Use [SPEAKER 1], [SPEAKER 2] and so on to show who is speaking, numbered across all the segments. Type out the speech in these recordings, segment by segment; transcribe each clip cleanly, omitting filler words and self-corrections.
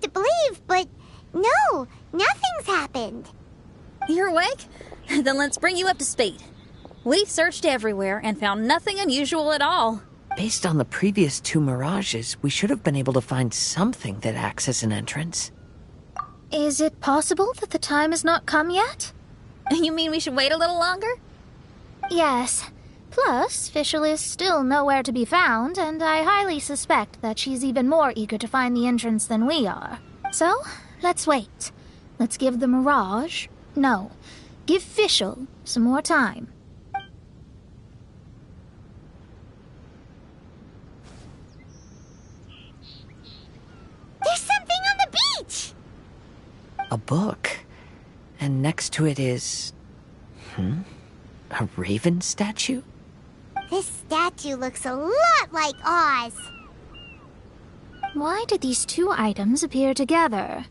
[SPEAKER 1] To believe, but no, nothing's happened.
[SPEAKER 2] You're awake? Then let's bring you up to speed. We've searched everywhere and found nothing unusual at all.
[SPEAKER 3] Based on the previous 2 mirages, we should have been able to find something that acts as an entrance.
[SPEAKER 4] Is it possible that the time has not come yet?
[SPEAKER 2] You mean we should wait a little longer?
[SPEAKER 4] Yes. Plus, Fischl is still nowhere to be found, and I highly suspect that she's even more eager to find the entrance than we are. So, let's wait. Let's give the Mirage... No, give Fischl some more time.
[SPEAKER 1] There's something on the beach!
[SPEAKER 3] A book. And next to it is... a raven statue?
[SPEAKER 1] This statue looks a lot like Oz.
[SPEAKER 4] Why did these 2 items appear together?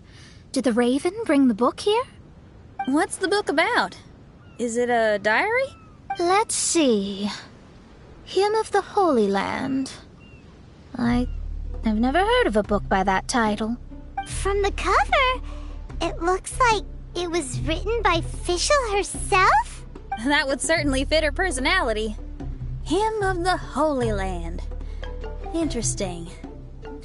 [SPEAKER 4] Did the raven bring the book here?
[SPEAKER 2] What's the book about? Is it a diary?
[SPEAKER 4] Let's see. Hymn of the Holy Land. I've never heard of a book by that title.
[SPEAKER 1] From the cover, it looks like it was written by Fischl herself?
[SPEAKER 2] That would certainly fit her personality. Hymn of the Holy Land. Interesting.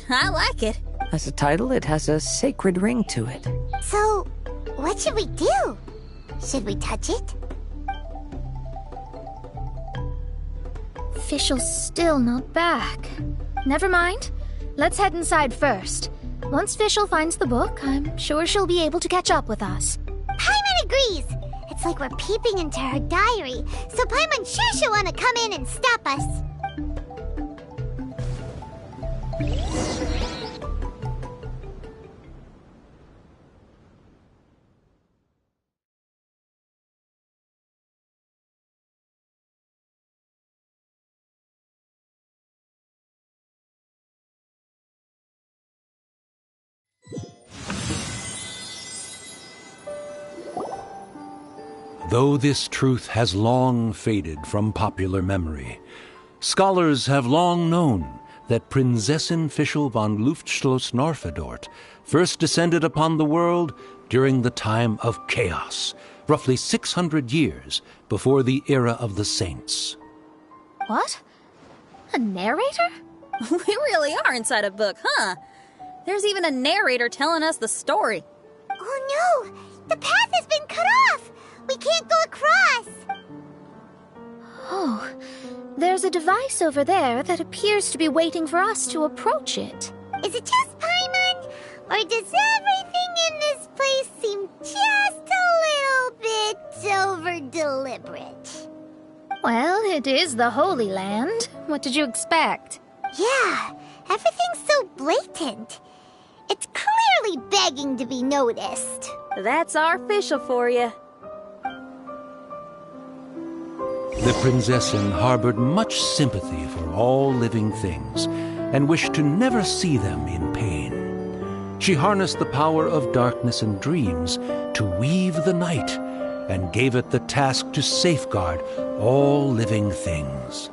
[SPEAKER 2] I like it.
[SPEAKER 3] As a title, it has a sacred ring to it.
[SPEAKER 1] So, what should we do? Should we touch it?
[SPEAKER 4] Fischl's still not back. Never mind. Let's head inside first. Once Fischl finds the book, I'm sure she'll be able to catch up with us.
[SPEAKER 1] Paimon agrees! It's like we're peeping into her diary, so Paimon's sure she'll want to come in and stop us.
[SPEAKER 5] Though this truth has long faded from popular memory, scholars have long known that Prinzessin Fischl von Luftschloss-Norfedort first descended upon the world during the time of chaos, roughly 600 years before the era of the saints.
[SPEAKER 4] What? A narrator?
[SPEAKER 2] We really are inside a book, huh? There's even a narrator telling us the story.
[SPEAKER 1] Oh no! The path has been cut off! We can't go across!
[SPEAKER 4] Oh, there's a device over there that appears to be waiting for us to approach it.
[SPEAKER 1] Is it just Paimon? Or does everything in this place seem just a little bit over-deliberate?
[SPEAKER 4] Well, it is the Holy Land. What did you expect?
[SPEAKER 1] Yeah, everything's so blatant. It's clearly begging to be noticed.
[SPEAKER 2] That's our official for you.
[SPEAKER 5] The Prinzessin harbored much sympathy for all living things, and wished to never see them in pain. She harnessed the power of darkness and dreams to weave the night, and gave it the task to safeguard all living things.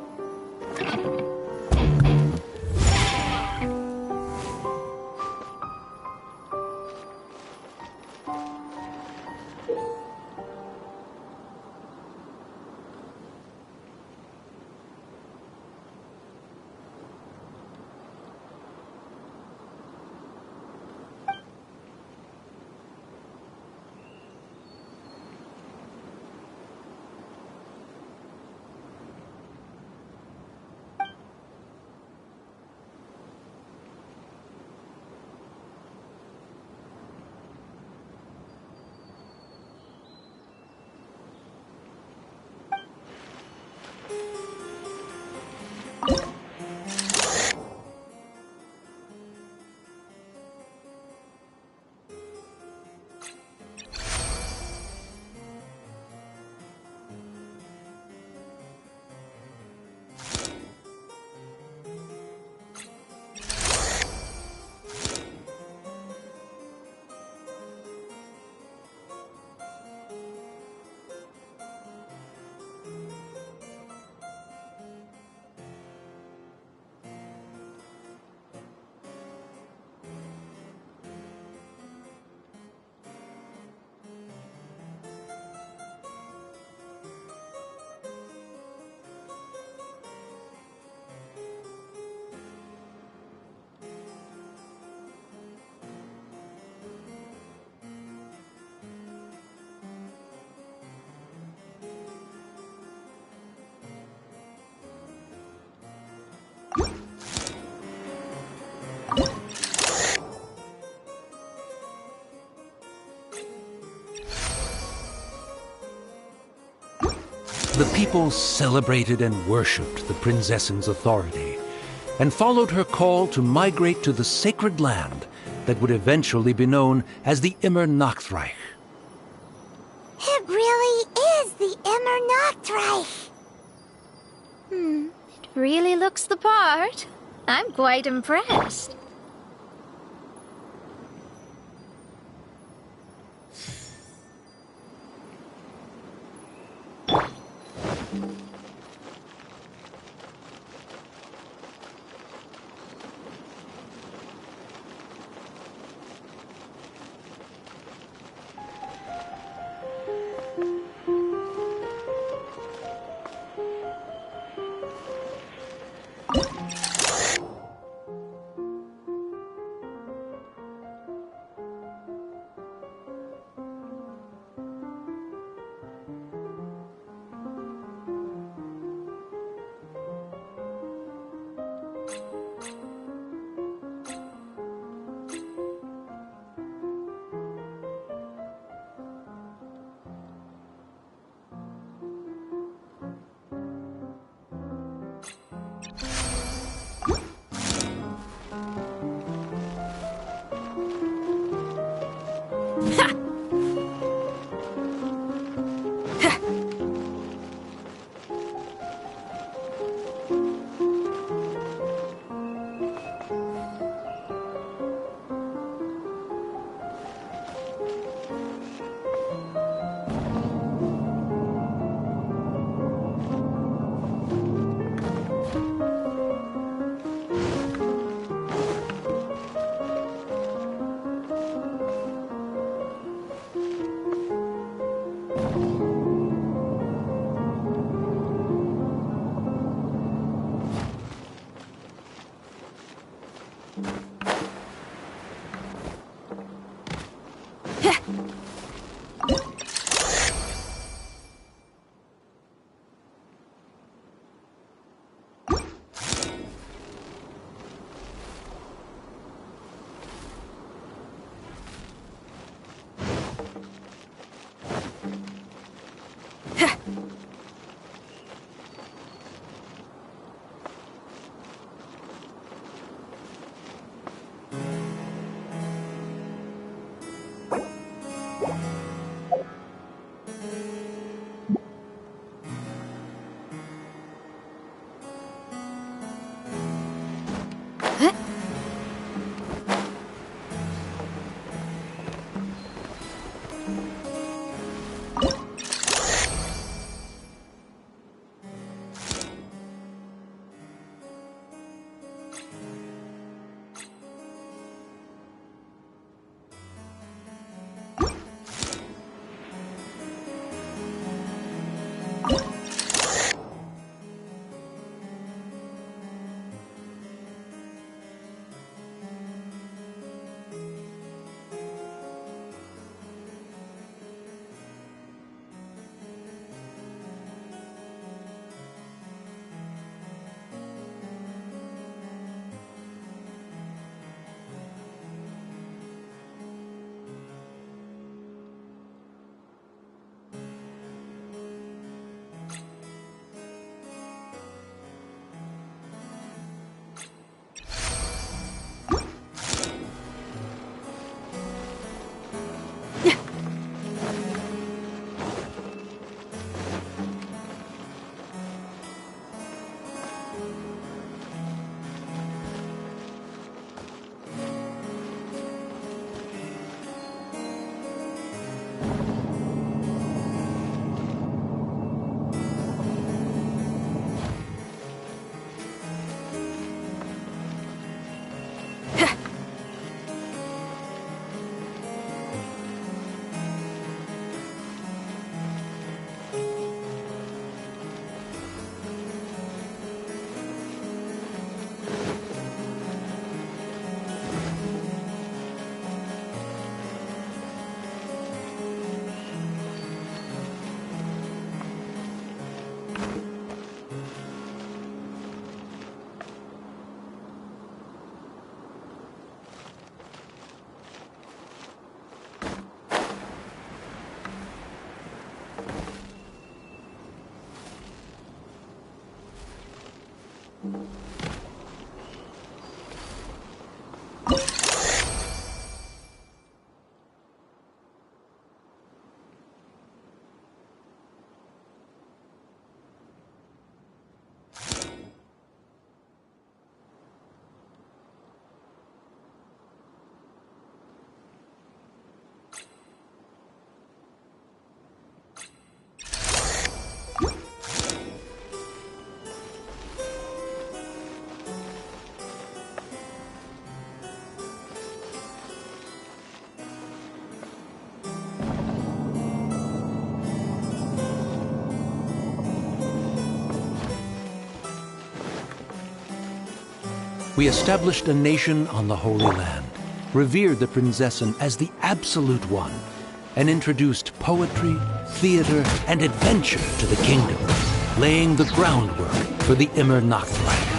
[SPEAKER 5] The people celebrated and worshipped the Prinzessin's authority, and followed her call to migrate to the sacred land that would eventually be known as the Immer Nachtreich.
[SPEAKER 1] It really is the Immer Nachtreich.
[SPEAKER 4] It really looks the part. I'm quite impressed.
[SPEAKER 5] we established a nation on the Holy Land, revered the Prinzessin as the absolute one, and introduced poetry, theater, and adventure to the kingdom, laying the groundwork for the Immer Nachtreich.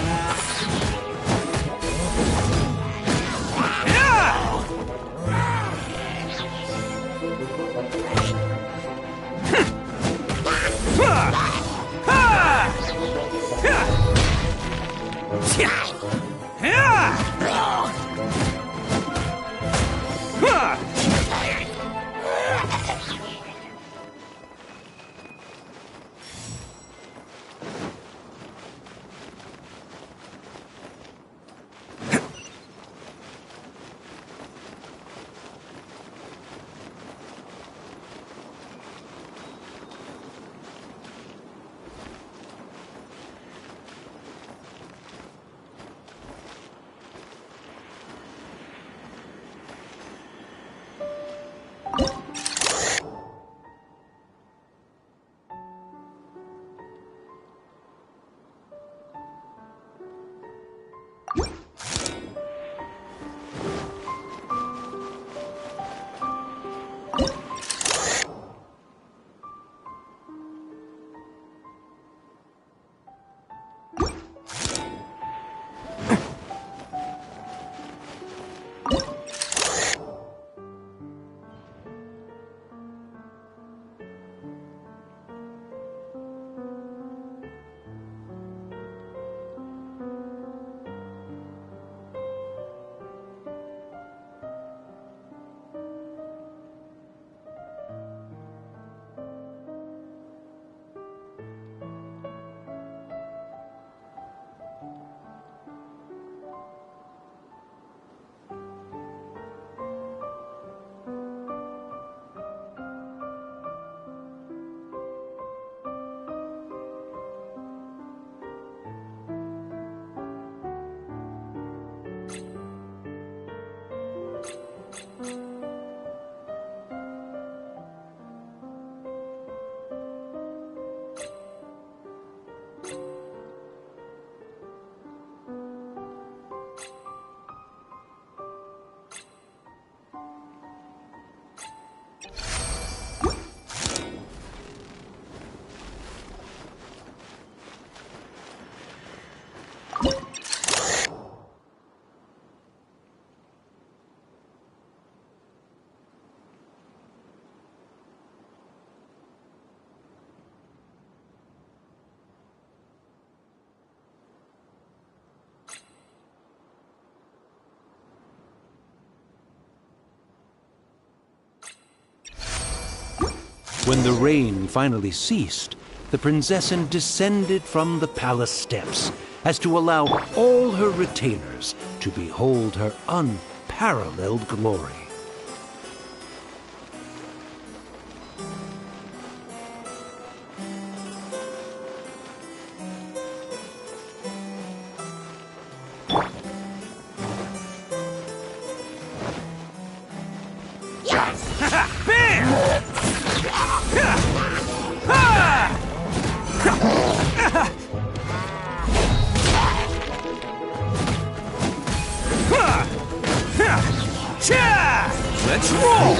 [SPEAKER 5] When the rain finally ceased, the Prinzessin descended from the palace steps as to allow all her retainers to behold her unparalleled glory.
[SPEAKER 6] Let's roll!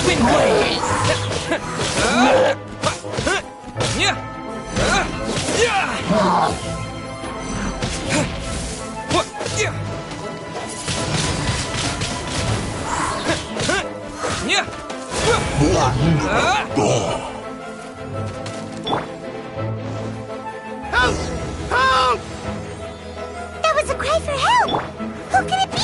[SPEAKER 6] Wind blade!
[SPEAKER 1] Help! Help! That was a cry for help! Who can it be?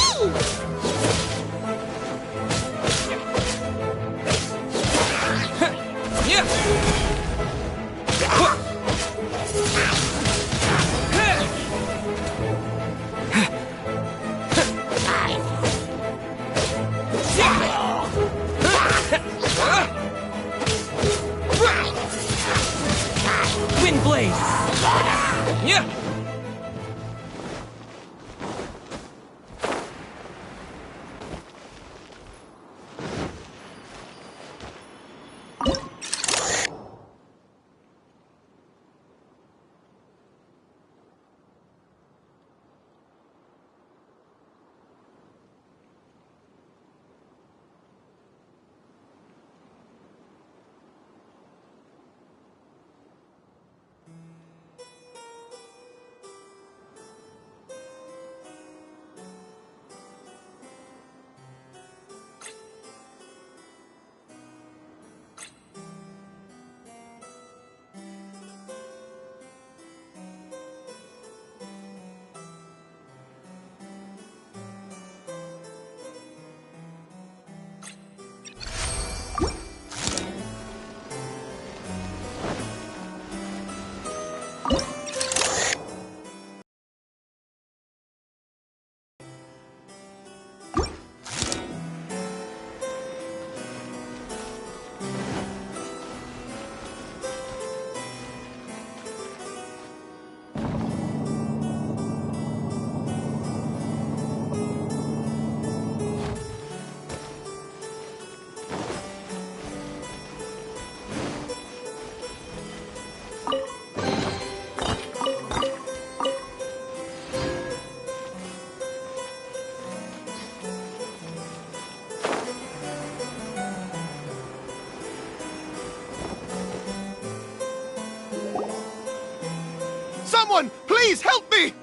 [SPEAKER 7] Someone, please help me!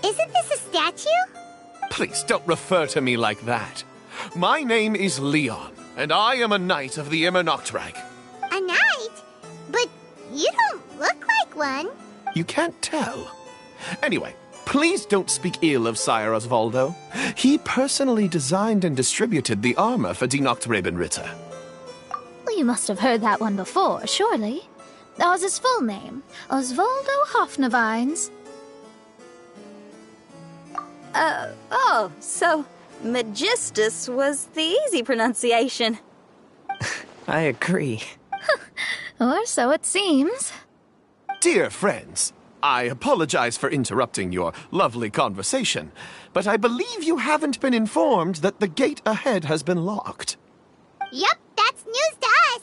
[SPEAKER 1] Isn't this a statue?
[SPEAKER 7] Please don't refer to me like that. My name is Leon, and I am a knight of the Immernachtreich.
[SPEAKER 1] A knight? But you don't look like one.
[SPEAKER 7] You can't tell. Anyway, please don't speak ill of Sire Osvaldo. He personally designed and distributed the armor for Die Nachtrebenritter.
[SPEAKER 4] Well, you must have heard that one before, surely. That was his full name, Osvaldo Hofnevines.
[SPEAKER 2] Oh, so Magistus was the easy pronunciation.
[SPEAKER 3] I agree.
[SPEAKER 4] Or so it seems.
[SPEAKER 7] Dear friends, I apologize for interrupting your lovely conversation, but I believe you haven't been informed that the gate ahead has been locked.
[SPEAKER 1] Yup, that's news to us.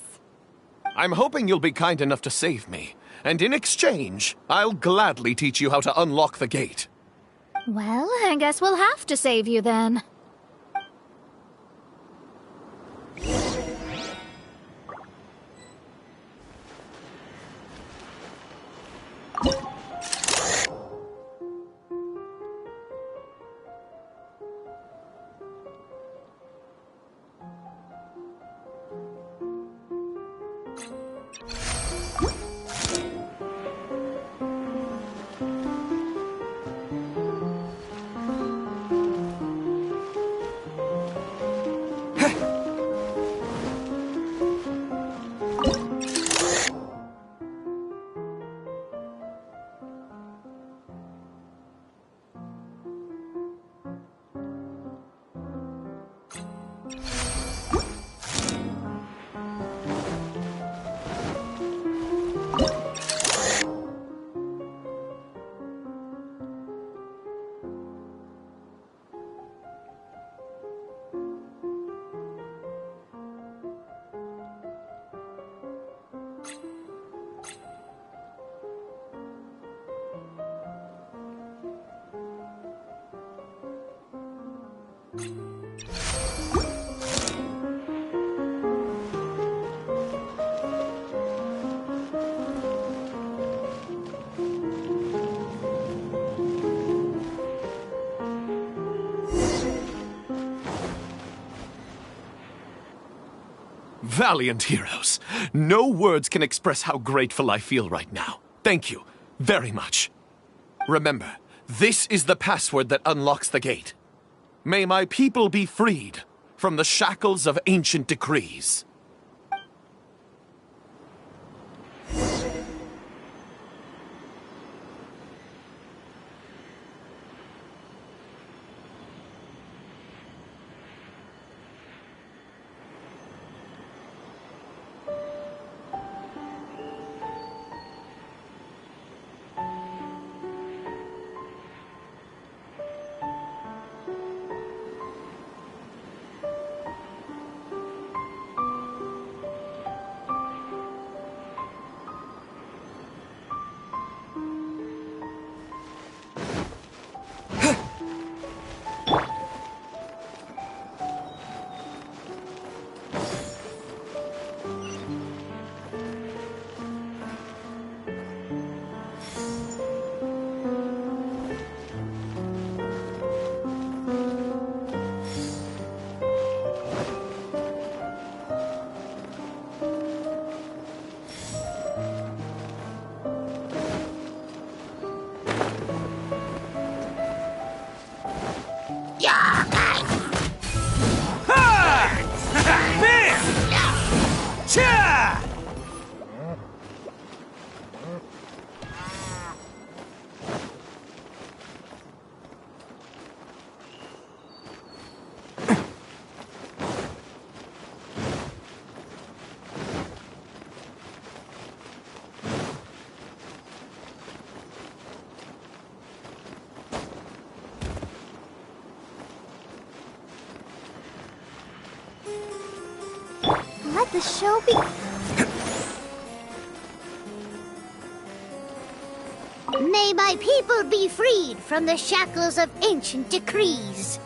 [SPEAKER 7] I'm hoping you'll be kind enough to save me, and in exchange, I'll gladly teach you how to unlock the gate.
[SPEAKER 4] Well, I guess we'll have to save you then.
[SPEAKER 7] Valiant heroes. No words can express how grateful I feel right now. Thank you very much. Remember, this is the password that unlocks the gate. May my people be freed from the shackles of ancient decrees.
[SPEAKER 1] Let the show be... May my people be freed from the shackles of ancient decrees.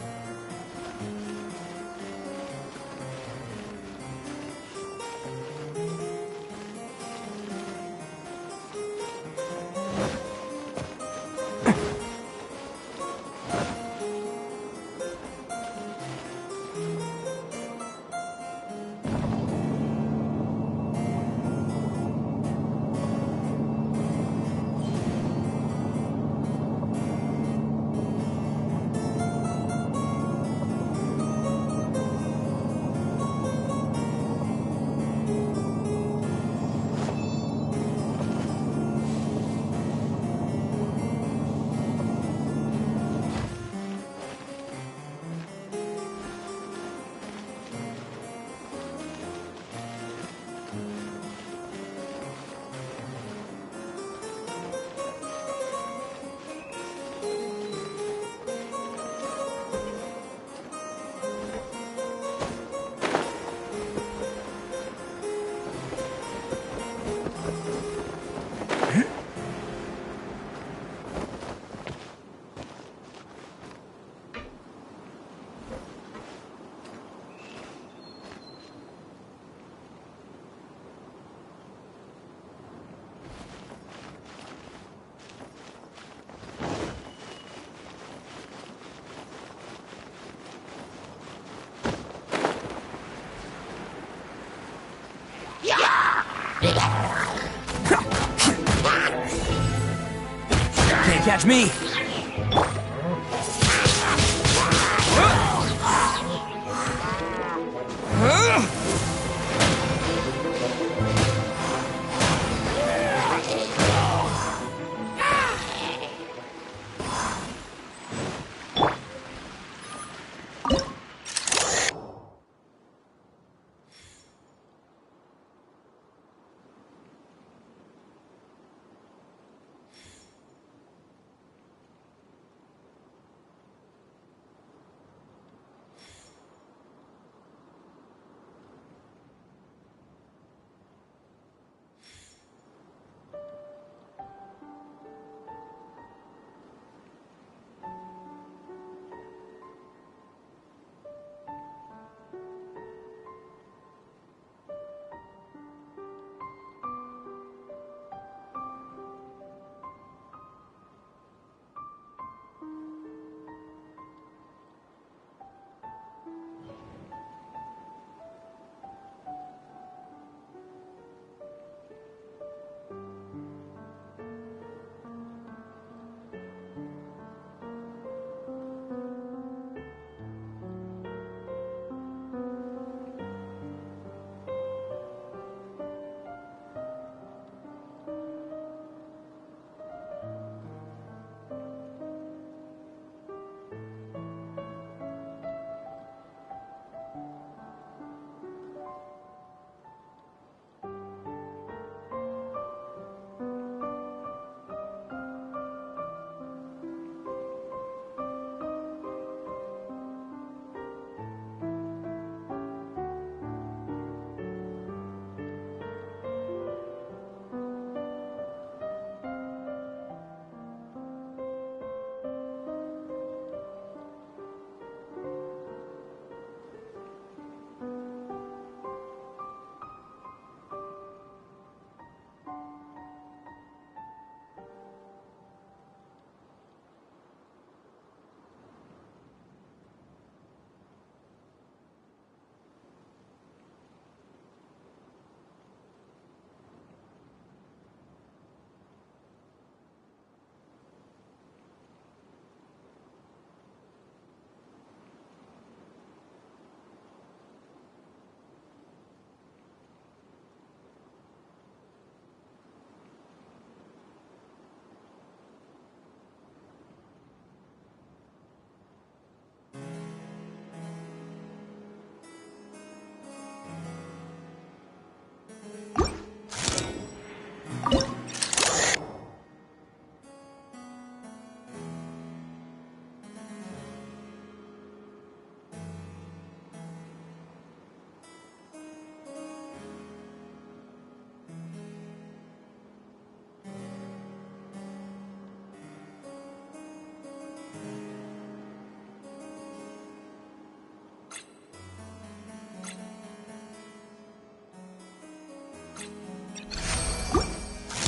[SPEAKER 6] Can't catch me!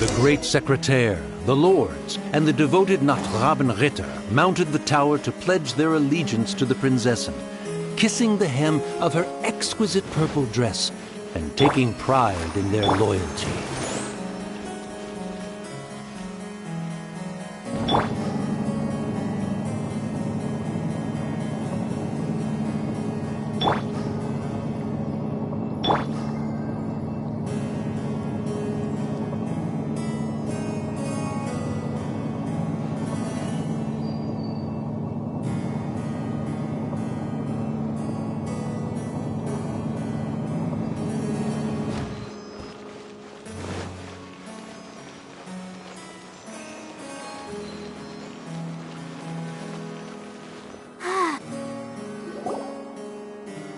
[SPEAKER 5] The great secretaire, the lords, and the devoted Nachtrabenritter mounted the tower to pledge their allegiance to the Prinzessin, kissing the hem of her exquisite purple dress and taking pride in their loyalty.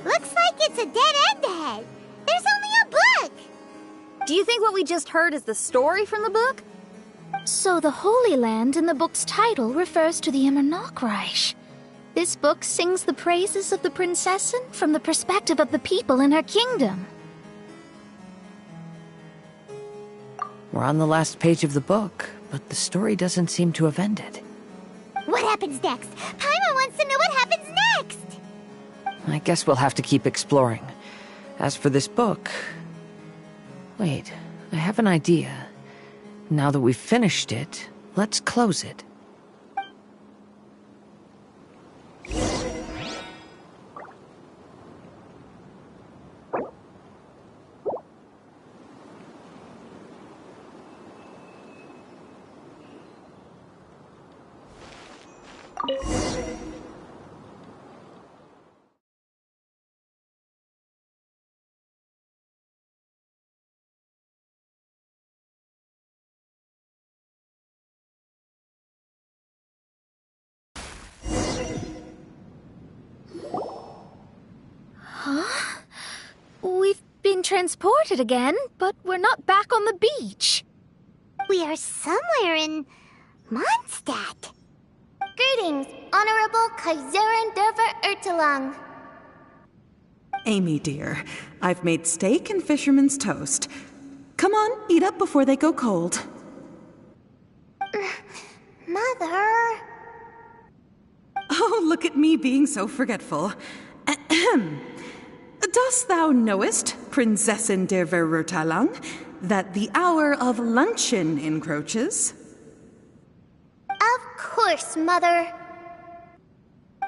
[SPEAKER 1] Looks like it's a dead end ahead. There's only a book.
[SPEAKER 2] Do you think what we just heard is the story from the book?
[SPEAKER 4] So the Holy Land in the book's title refers to the Immernachtreich. This book sings the praises of the Prinzessin from the perspective of the people in her kingdom.
[SPEAKER 3] We're on the last page of the book, but the story doesn't seem to have ended.
[SPEAKER 1] What happens next? Paimon wants to know what happens next.
[SPEAKER 3] I guess we'll have to keep exploring. As for this book... Wait, I have an idea. Now that we've finished it, let's close it.
[SPEAKER 4] We've been transported again, but we're not back on the beach.
[SPEAKER 1] We are somewhere in Mondstadt. Greetings, Honorable Kaiserin Derver Ertelang.
[SPEAKER 8] Amy, dear, I've made steak and fisherman's toast. Come on, eat up before they go cold.
[SPEAKER 1] Mother...
[SPEAKER 8] Oh, look at me being so forgetful. Ahem. Dost thou knowest, Prinzessin der Verurteilung, that the hour of luncheon encroaches?
[SPEAKER 1] Of course, Mother.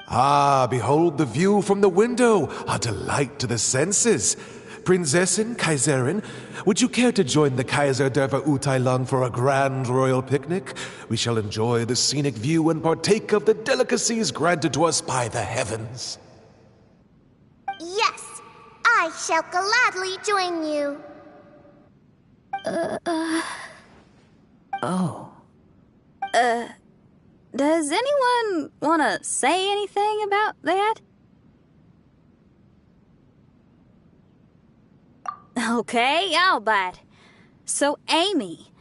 [SPEAKER 9] Ah, behold the view from the window, a delight to the senses. Prinzessin, Kaiserin, would you care to join the Kaiser der Verurteilung for a grand royal picnic? We shall enjoy the scenic view and partake of the delicacies granted to us by the heavens.
[SPEAKER 1] Yes, I shall gladly join you.
[SPEAKER 3] Oh.
[SPEAKER 2] Does anyone want to say anything about that? Okay, I'll bite. So, Amy,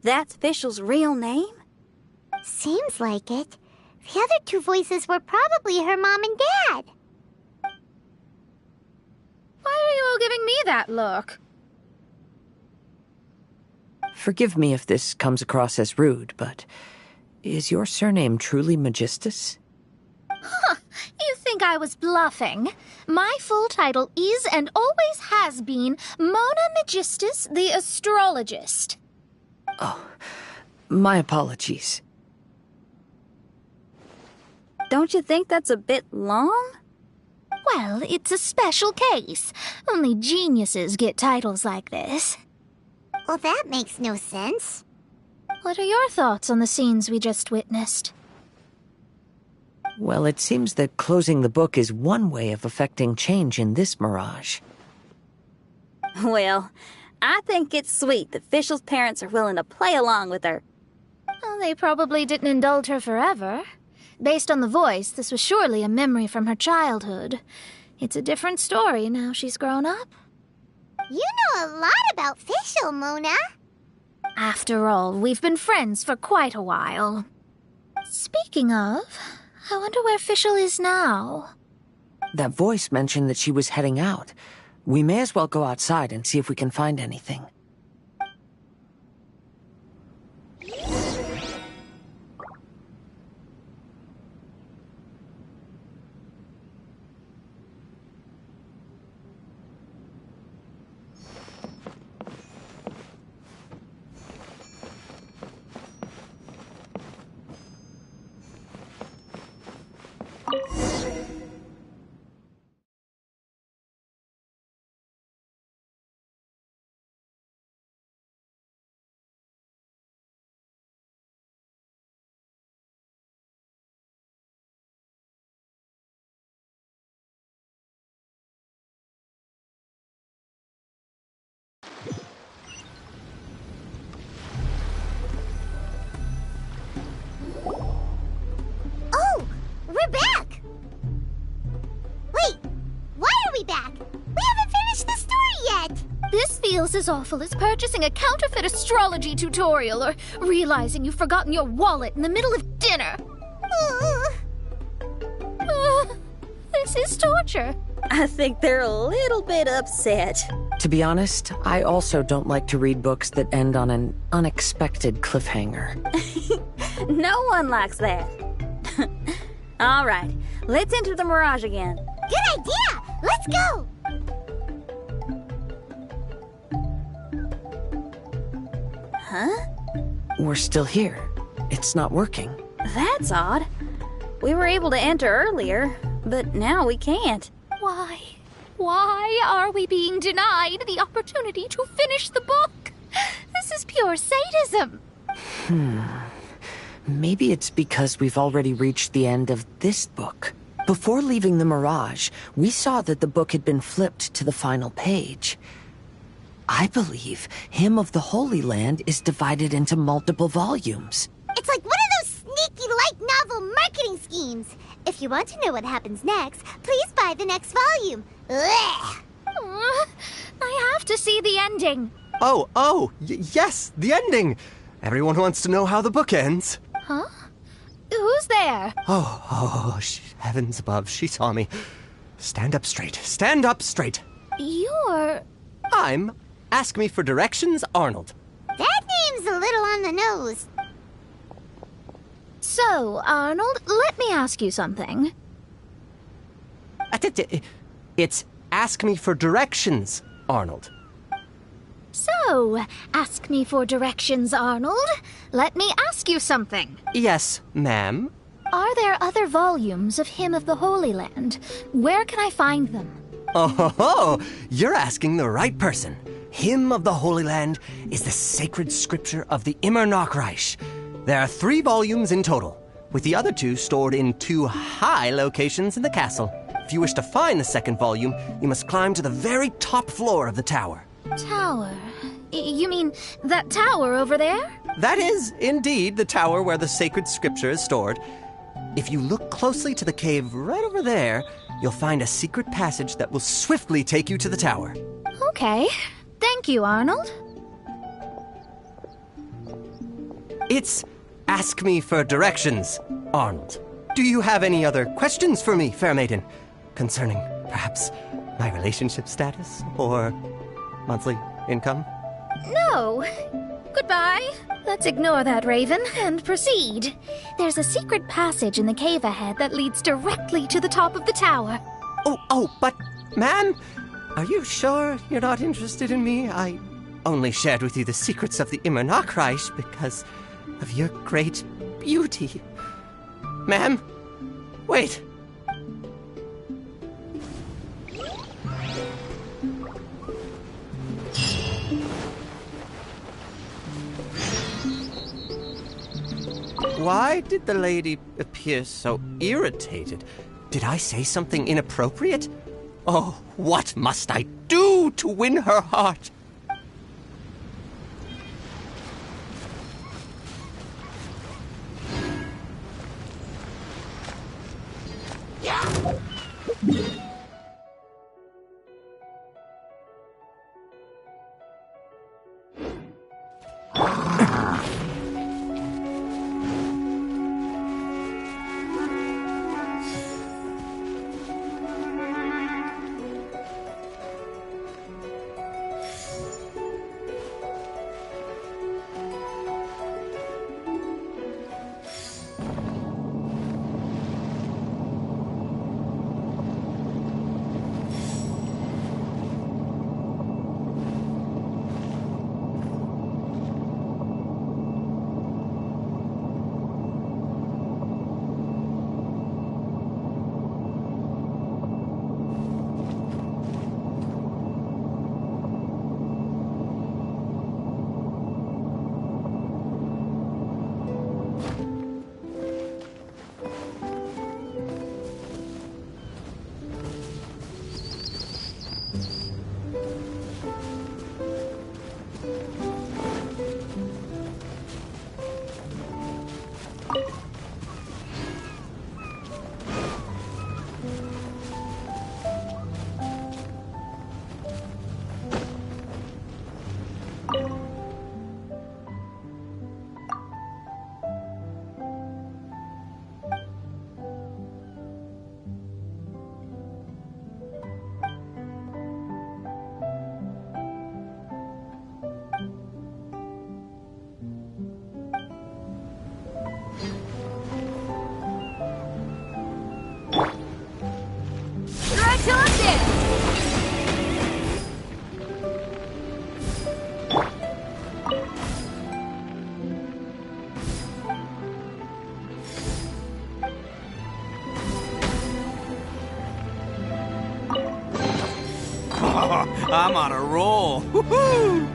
[SPEAKER 2] that's Fischl's real name?
[SPEAKER 1] Seems like it. The other two voices were probably her mom and dad.
[SPEAKER 4] Why are you all giving me that look?
[SPEAKER 3] Forgive me if this comes across as rude, but is your surname truly Magistus?
[SPEAKER 4] You think I was bluffing? My full title is and always has been Mona Magistus the Astrologist.
[SPEAKER 3] Oh, my apologies.
[SPEAKER 2] Don't you think that's a bit long?
[SPEAKER 4] Well, it's a special case. Only geniuses get titles like this.
[SPEAKER 1] Well, that makes no sense.
[SPEAKER 4] What are your thoughts on the scenes we just witnessed?
[SPEAKER 3] Well, it seems that closing the book is one way of effecting change in this mirage.
[SPEAKER 2] Well, I think it's sweet that Fischl's parents are willing to play along with her.
[SPEAKER 4] Well, they probably didn't indulge her forever. Based on the voice, this was surely a memory from her childhood. It's a different story now she's grown up.
[SPEAKER 1] You know a lot about Fischl, Mona.
[SPEAKER 4] After all, we've been friends for quite a while. Speaking of, I wonder where Fischl is now.
[SPEAKER 3] That voice mentioned that she was heading out. We may as well go outside and see if we can find anything.
[SPEAKER 1] Oh, we're back! Wait, why are we back? We haven't finished the story yet!
[SPEAKER 4] This feels as awful as purchasing a counterfeit astrology tutorial or realizing you've forgotten your wallet in the middle of dinner. This is torture.
[SPEAKER 2] I think they're a little bit upset.
[SPEAKER 3] To be honest, I also don't like to read books that end on an unexpected cliffhanger.
[SPEAKER 2] No one likes that. All right, let's enter the mirage again.
[SPEAKER 1] Good idea! Let's go!
[SPEAKER 2] Huh?
[SPEAKER 3] We're still here. It's not working.
[SPEAKER 2] That's odd. We were able to enter earlier, but now we can't.
[SPEAKER 4] Why? Why are we being denied the opportunity to finish the book? This is pure sadism.
[SPEAKER 3] Maybe it's because we've already reached the end of this book. Before leaving the Mirage, we saw that the book had been flipped to the final page. I believe Hymn of the Holy Land is divided into multiple volumes.
[SPEAKER 1] It's like one of those sneaky light novel marketing schemes. If you want to know what happens next, please buy the next volume. Ugh.
[SPEAKER 4] I have to see the ending.
[SPEAKER 10] Yes, the ending. Everyone wants to know how the book ends.
[SPEAKER 4] Huh? Who's there?
[SPEAKER 10] Heavens above, she saw me. Stand up straight. Stand up straight.
[SPEAKER 4] You're...
[SPEAKER 10] I'm Ask Me for Directions, Arnold.
[SPEAKER 1] That name's a little on the nose.
[SPEAKER 4] So, Arnold, let me ask you something.
[SPEAKER 10] It's Ask Me for Directions, Arnold.
[SPEAKER 4] So, ask me for directions, Arnold. Let me ask you something.
[SPEAKER 10] Yes, ma'am.
[SPEAKER 4] Are there other volumes of Hymn of the Holy Land? Where can I find them?
[SPEAKER 10] Oh, you're asking the right person. Hymn of the Holy Land is the sacred scripture of the Immer Nachreich. There are 3 volumes in total, with the other 2 stored in 2 high locations in the castle. If you wish to find the second volume, you must climb to the very top floor of the tower.
[SPEAKER 4] Tower? You mean that tower over there?
[SPEAKER 10] That is, indeed, the tower where the sacred scripture is stored. If you look closely to the cave right over there, you'll find a secret passage that will swiftly take you to the tower.
[SPEAKER 4] Okay. Thank you, Arnold.
[SPEAKER 10] It's Ask Me for Directions, Arnold. Do you have any other questions for me, fair maiden? Concerning, perhaps, my relationship status or monthly income?
[SPEAKER 4] No. Goodbye. Let's ignore that, Raven, and proceed. There's a secret passage in the cave ahead that leads directly to the top of the tower.
[SPEAKER 10] But, ma'am, are you sure you're not interested in me? I only shared with you the secrets of the Immer Nachreich because of your great beauty. Ma'am, wait. Why did the lady appear so irritated? Did I say something inappropriate? Oh, what must I do to win her heart?
[SPEAKER 6] I'm on a roll. Woohoo!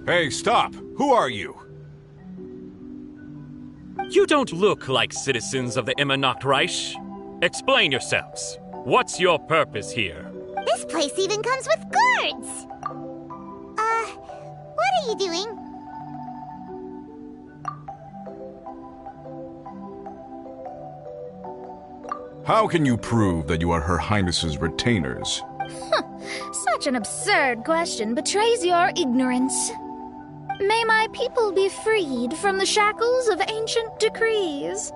[SPEAKER 11] Hey, stop! Who are you?
[SPEAKER 12] You don't look like citizens of the Immernachtreich. Explain yourselves. What's your purpose here?
[SPEAKER 1] This place even comes with guards! What are you doing?
[SPEAKER 11] How can you prove that you are Her Highness's retainers?
[SPEAKER 4] Such an absurd question betrays your ignorance. May my people be freed from the shackles of ancient decrees.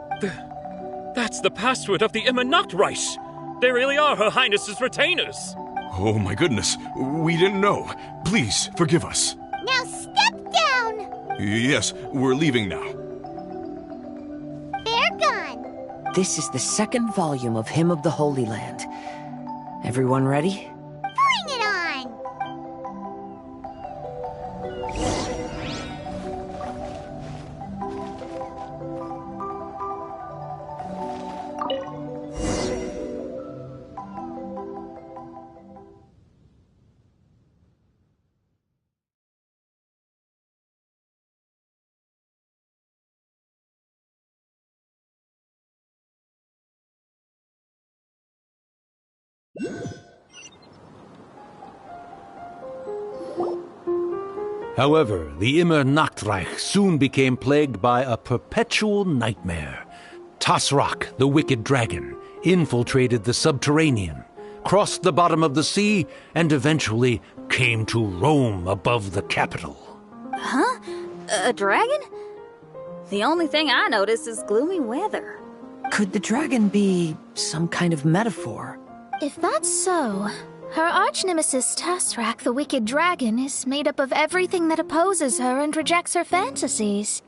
[SPEAKER 12] That's the password of the Immernachtreich. They really are Her Highness's retainers.
[SPEAKER 11] Oh my goodness, we didn't know. Please, forgive us.
[SPEAKER 1] Now step down!
[SPEAKER 11] Yes, we're leaving now.
[SPEAKER 1] They're gone.
[SPEAKER 3] This is the second volume of Hymn of the Holy Land. Everyone ready?
[SPEAKER 1] Bring it on!
[SPEAKER 5] However, the Immernachtreich soon became plagued by a perpetual nightmare. Tasrak, the wicked dragon, infiltrated the subterranean, crossed the bottom of the sea, and eventually came to roam above the capital.
[SPEAKER 2] Huh? A dragon? The only thing I notice is gloomy weather.
[SPEAKER 3] Could the dragon be some kind of metaphor?
[SPEAKER 4] If that's so, her arch-nemesis Tasrak, the wicked dragon, is made up of everything that opposes her and rejects her fantasies.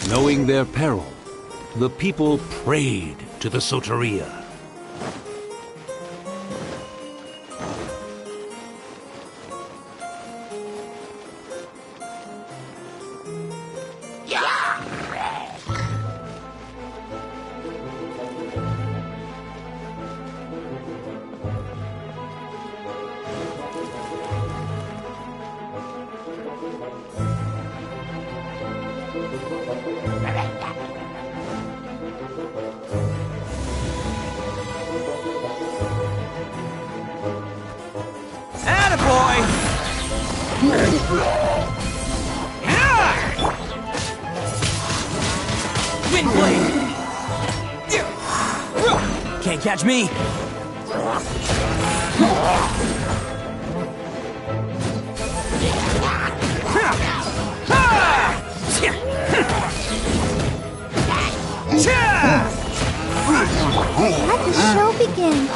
[SPEAKER 5] Knowing their peril, the people prayed to the Soteria.
[SPEAKER 10] Can't catch me!
[SPEAKER 1] Let the show begin.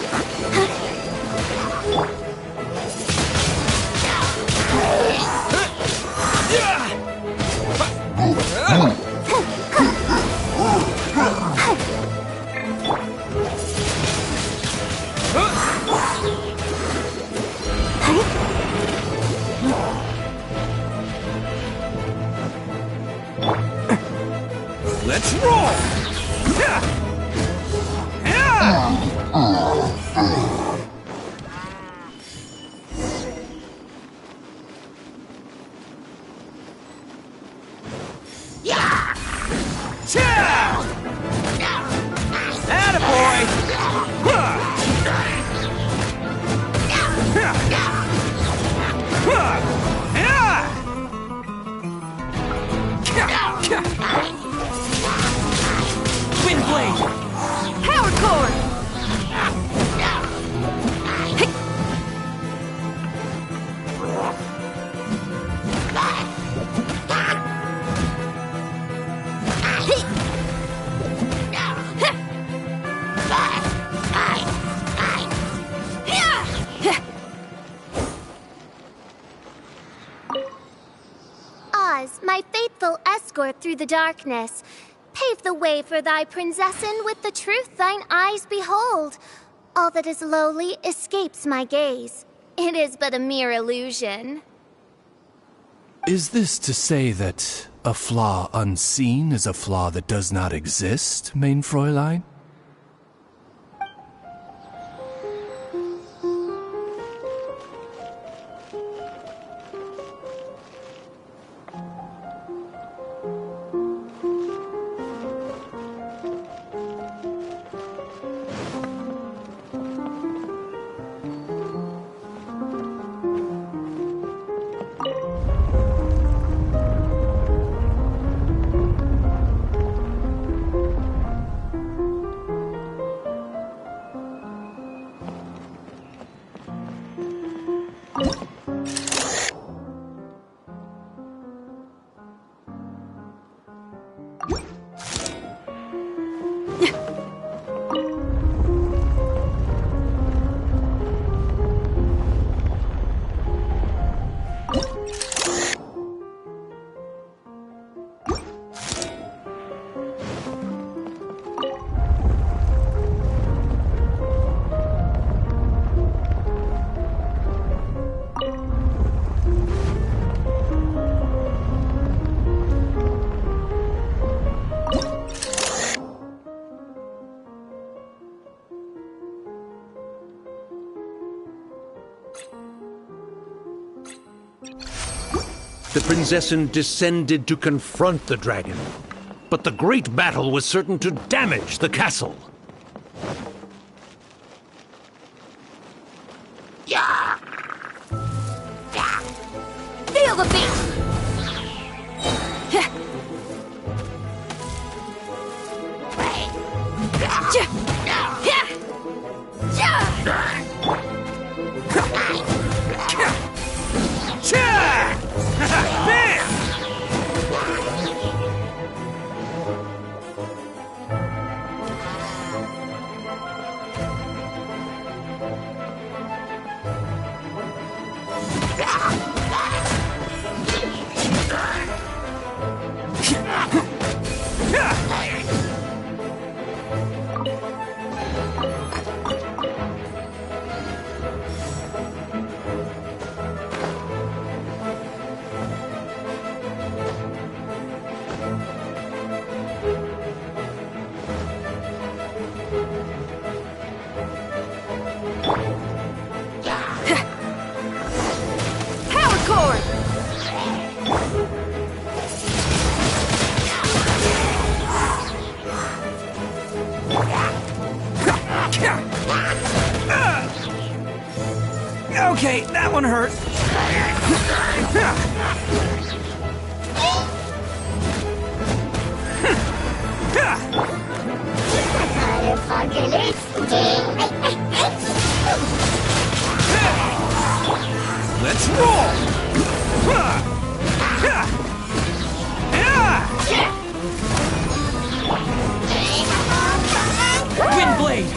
[SPEAKER 6] Let's roll!
[SPEAKER 13] Wind blade! Power core!
[SPEAKER 1] Oz, my faithful escort through the darkness, pave the way for thy princessin with the truth thine eyes behold. All that is lowly escapes my gaze. It is but a mere illusion.
[SPEAKER 14] Is this to say that a flaw unseen is a flaw that does not exist, mein Fräulein?
[SPEAKER 5] The Princessin descended to confront the dragon, but the great battle was certain to damage the castle.
[SPEAKER 13] Feel the beat!
[SPEAKER 6] Okay, that one hurt. Let's roll!
[SPEAKER 13] Wind blade!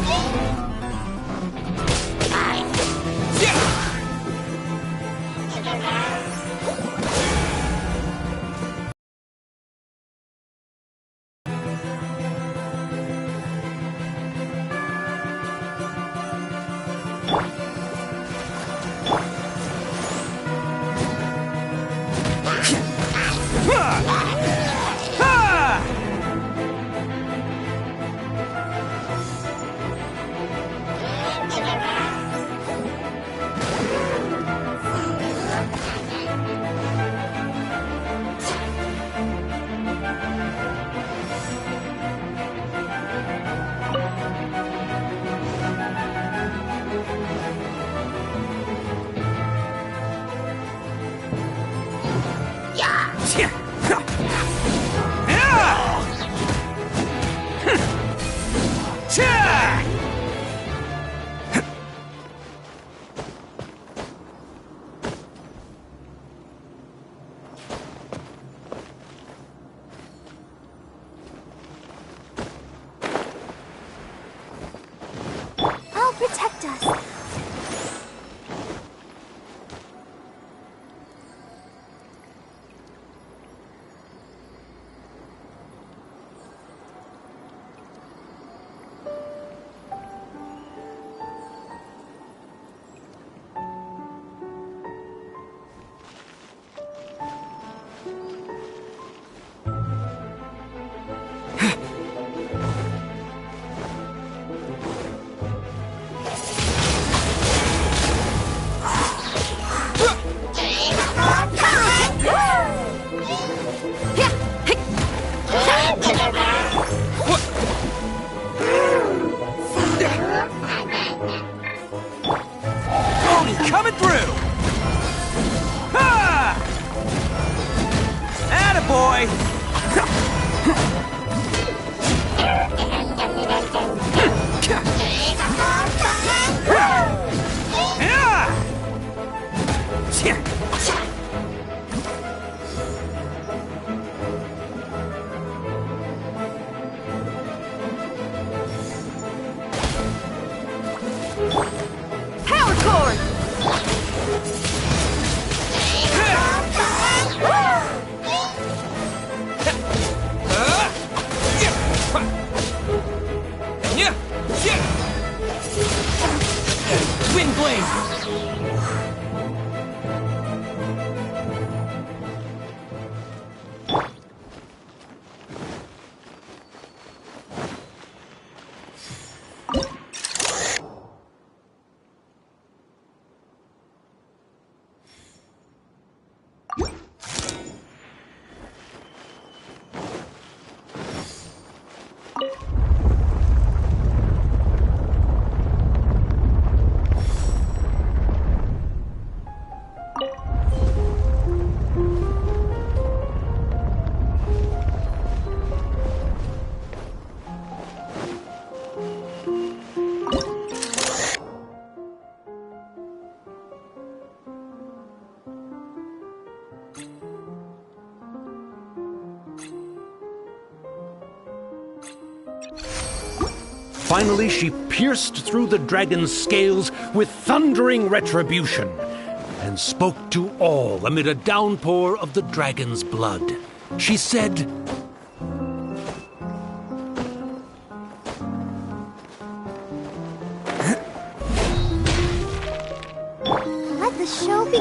[SPEAKER 6] boy!
[SPEAKER 13] Power chord! Wind blade!
[SPEAKER 5] Finally, she pierced through the dragon's scales with thundering retribution and spoke to all amid a downpour of the dragon's blood. She said,
[SPEAKER 1] Let the show be...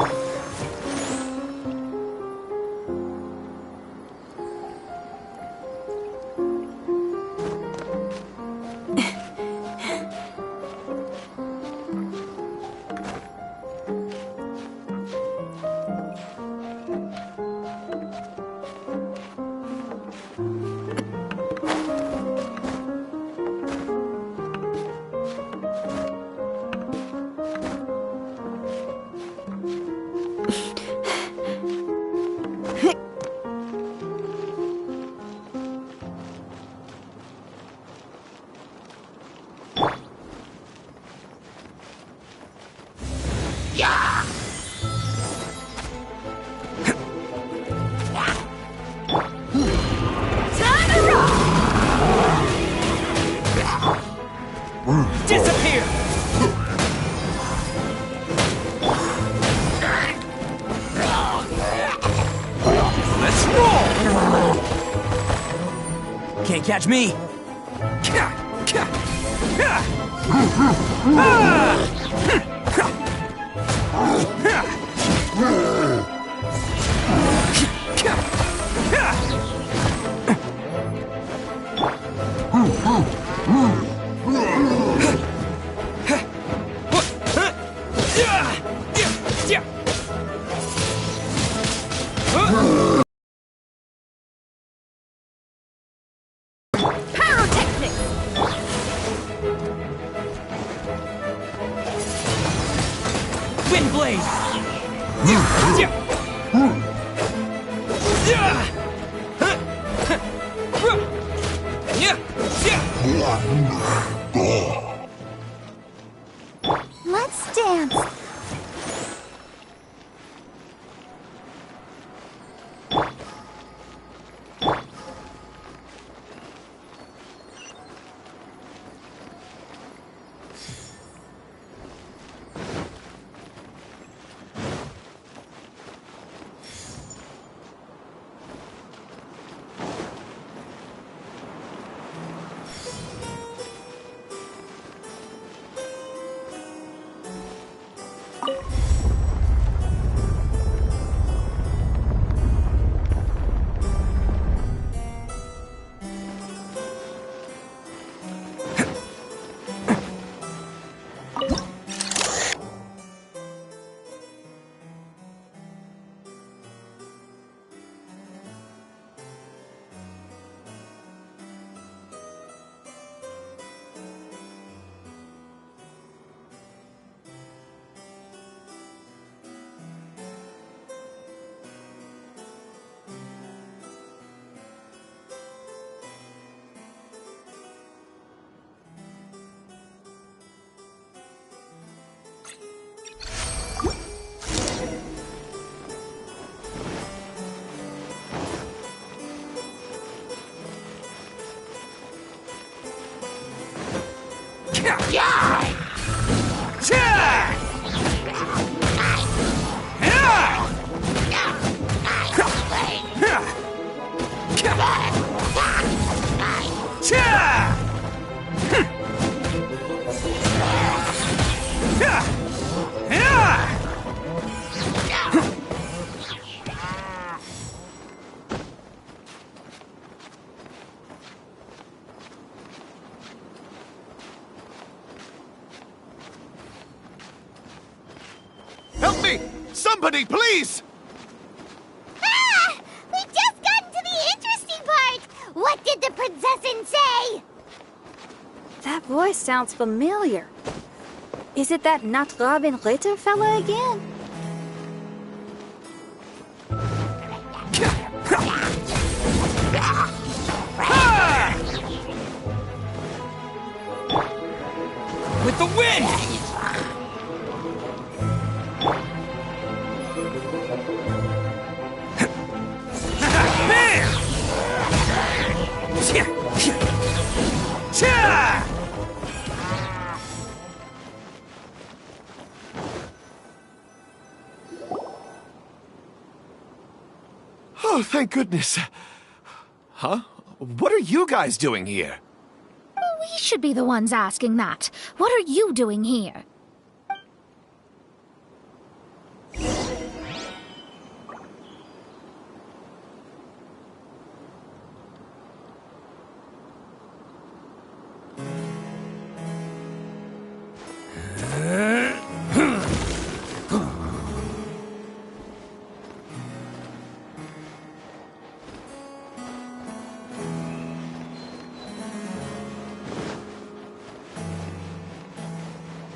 [SPEAKER 13] Disappear!
[SPEAKER 6] Let's roll!
[SPEAKER 13] Can't catch me! Wind blade!
[SPEAKER 1] Let's dance.
[SPEAKER 7] Help me! Somebody, please!
[SPEAKER 1] Ah! We just got into the interesting part! What did the princessin say?
[SPEAKER 2] That voice sounds familiar. Is it that Not Robin Ritter fella again?
[SPEAKER 13] With the wind!
[SPEAKER 7] Oh, thank goodness. Huh? What are you guys doing here?
[SPEAKER 4] We should be the ones asking that. What are you doing here?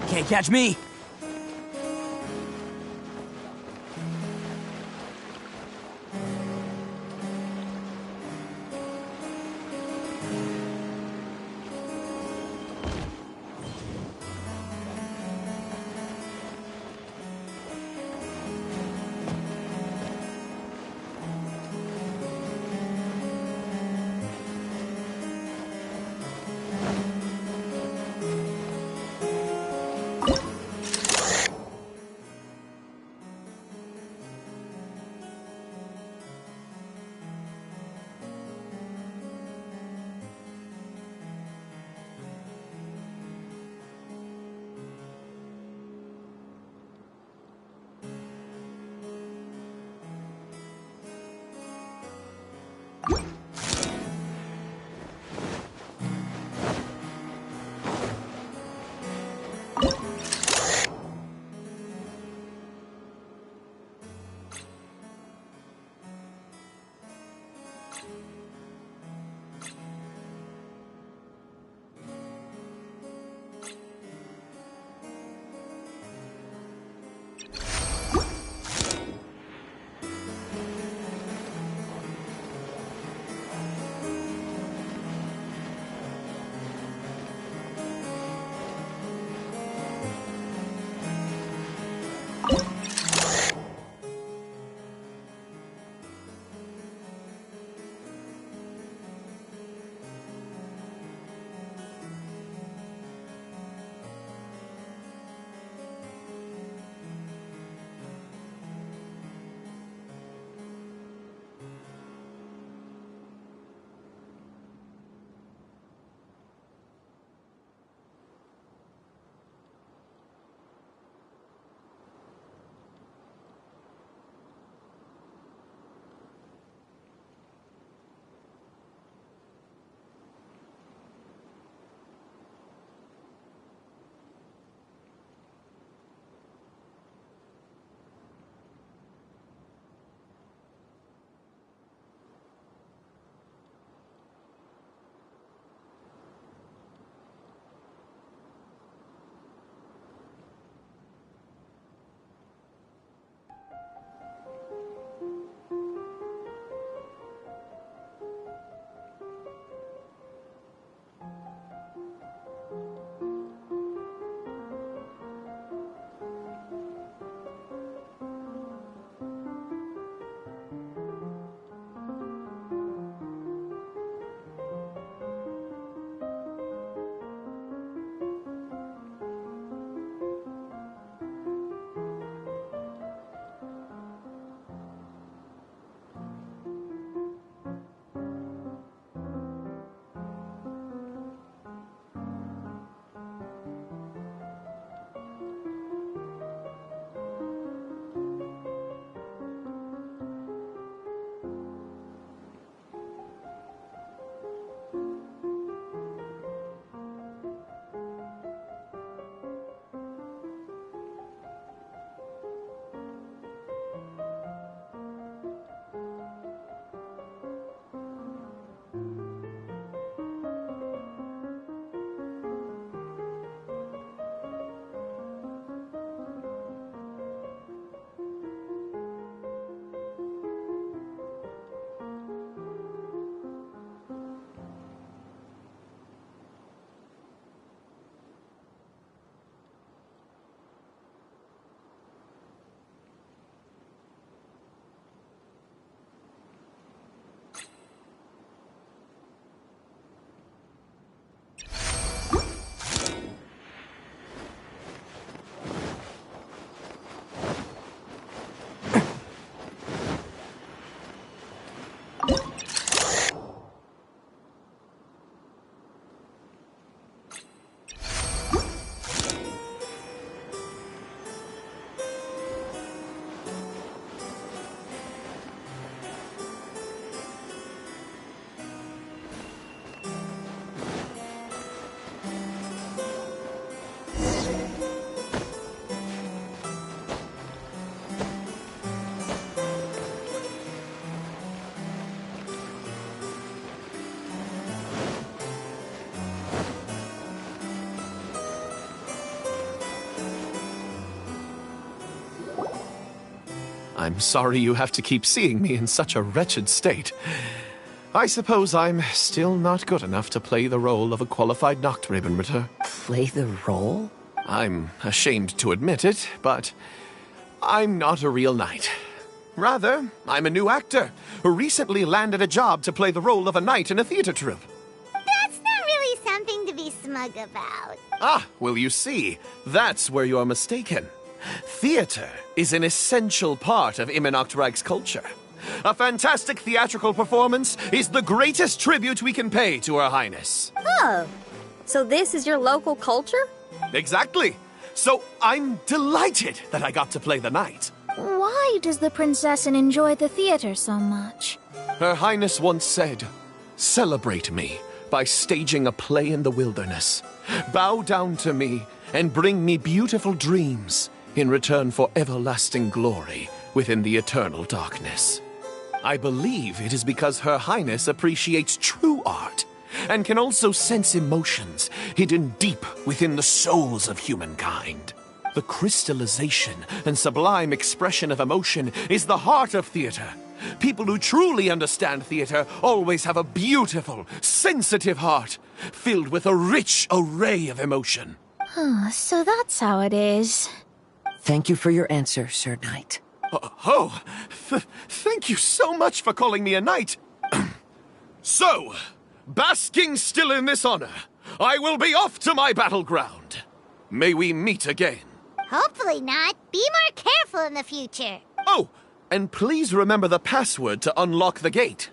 [SPEAKER 13] Can't catch me!
[SPEAKER 7] I'm sorry you have to keep seeing me in such a wretched state. I suppose I'm still not good enough to play the role of a qualified Nachtrebenritter.
[SPEAKER 3] Play the role?
[SPEAKER 7] I'm ashamed to admit it, but I'm not a real knight. Rather, I'm a new actor who recently landed a job to play the role of a knight in a theater troupe.
[SPEAKER 1] That's not really something to be smug about.
[SPEAKER 7] Ah, well, you see, that's where you're mistaken. Theater is an essential part of Immernachtreich's culture. A fantastic theatrical performance is the greatest tribute we can pay to Her Highness.
[SPEAKER 2] Oh, so this is your local culture?
[SPEAKER 7] Exactly. So I'm delighted that I got to play the knight.
[SPEAKER 4] Why does the Prinzessin enjoy the theater so much?
[SPEAKER 7] Her Highness once said, "Celebrate me by staging a play in the wilderness. Bow down to me and bring me beautiful dreams in return for everlasting glory within the eternal darkness." I believe it is because Her Highness appreciates true art and can also sense emotions hidden deep within the souls of humankind. The crystallization and sublime expression of emotion is the heart of theater. People who truly understand theater always have a beautiful, sensitive heart, filled with a rich array of emotion.
[SPEAKER 4] So that's how it is.
[SPEAKER 3] Thank you for your answer, Sir Knight.
[SPEAKER 7] Thank you so much for calling me a knight. So, basking still in this honor, I will be off to my battleground. May we meet again.
[SPEAKER 1] Hopefully not. Be more careful in the future.
[SPEAKER 7] Oh, and please remember the password to unlock the gate.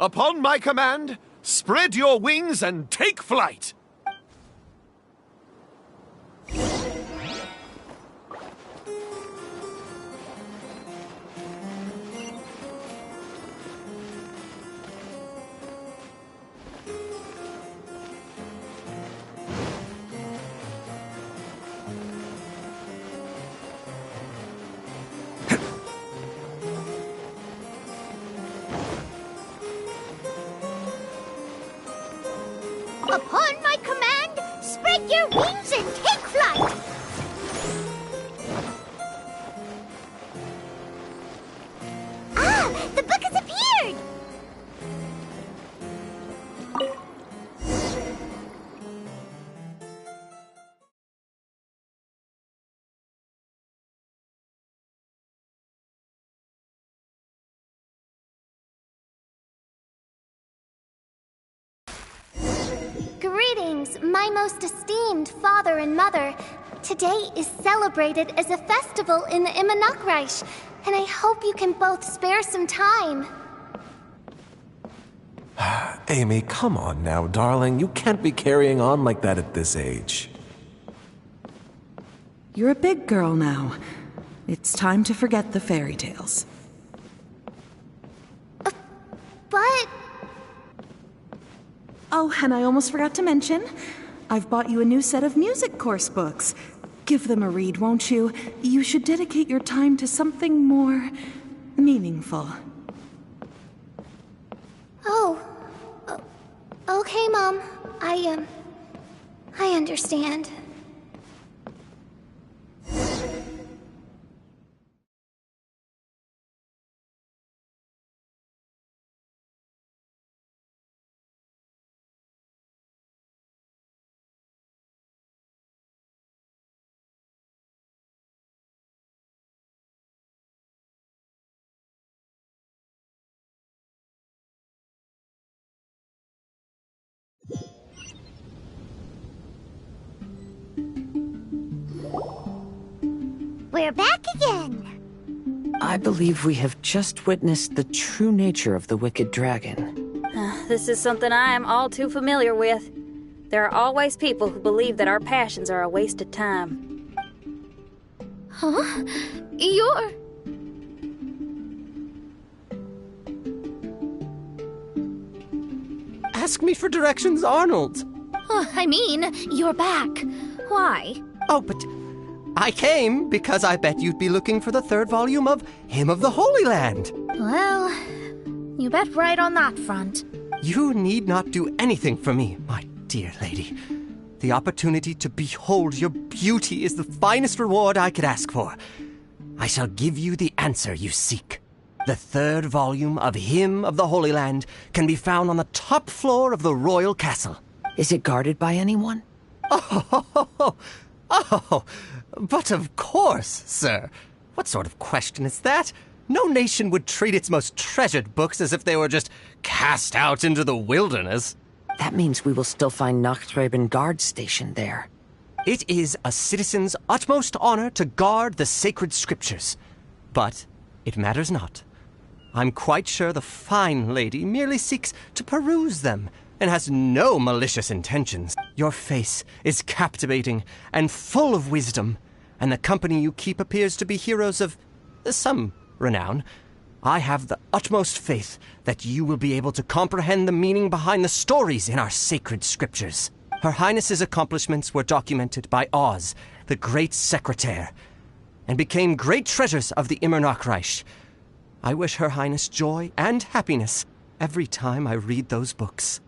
[SPEAKER 7] Upon my command, spread your wings and take flight.
[SPEAKER 1] Upon my command, spread your wings and take flight! Ah! The book has appeared! Greetings, my most esteemed father and mother. Today is celebrated as a festival in the Immernachtreich, and I hope you can both spare some time.
[SPEAKER 9] Amy, come on now, darling. You can't be carrying on like that at this age.
[SPEAKER 8] You're a big girl now. It's time to forget the fairy tales.
[SPEAKER 1] But...
[SPEAKER 8] Oh, and I almost forgot to mention, I've bought you a new set of music course books. Give them a read, won't you? You should dedicate your time to something more meaningful.
[SPEAKER 1] Oh. Okay, Mom. I understand. We're back again!
[SPEAKER 3] I believe we have just witnessed the true nature of the wicked dragon.
[SPEAKER 2] This is something I am all too familiar with. There are always people who believe that our passions are a waste of time.
[SPEAKER 4] Huh? You're...
[SPEAKER 10] Ask me for directions, Arnold.
[SPEAKER 4] I mean, you're back. Why?
[SPEAKER 10] Oh, but I came because I bet you'd be looking for the third volume of Hymn of the Holy Land.
[SPEAKER 4] Well, you bet right on that front.
[SPEAKER 10] You need not do anything for me, my dear lady. The opportunity to behold your beauty is the finest reward I could ask for. I shall give you the answer you seek. The third volume of Hymn of the Holy Land can be found on the top floor of the royal castle.
[SPEAKER 3] Is it guarded by anyone?
[SPEAKER 10] Oh, but of course, sir. What sort of question is that? No nation would treat its most treasured books as if they were just cast out into the wilderness.
[SPEAKER 3] That means we will still find Nachthreben Guard stationed there.
[SPEAKER 10] It is a citizen's utmost honor to guard the sacred scriptures. But it matters not. I'm quite sure the fine lady merely seeks to peruse them and has no malicious intentions. Your face is captivating and full of wisdom, and the company you keep appears to be heroes of some renown. I have the utmost faith that you will be able to comprehend the meaning behind the stories in our sacred scriptures. Her Highness's accomplishments were documented by Oz, the great secretaire, and became great treasures of the Immernachtreich. I wish Her Highness joy and happiness every time I read those books.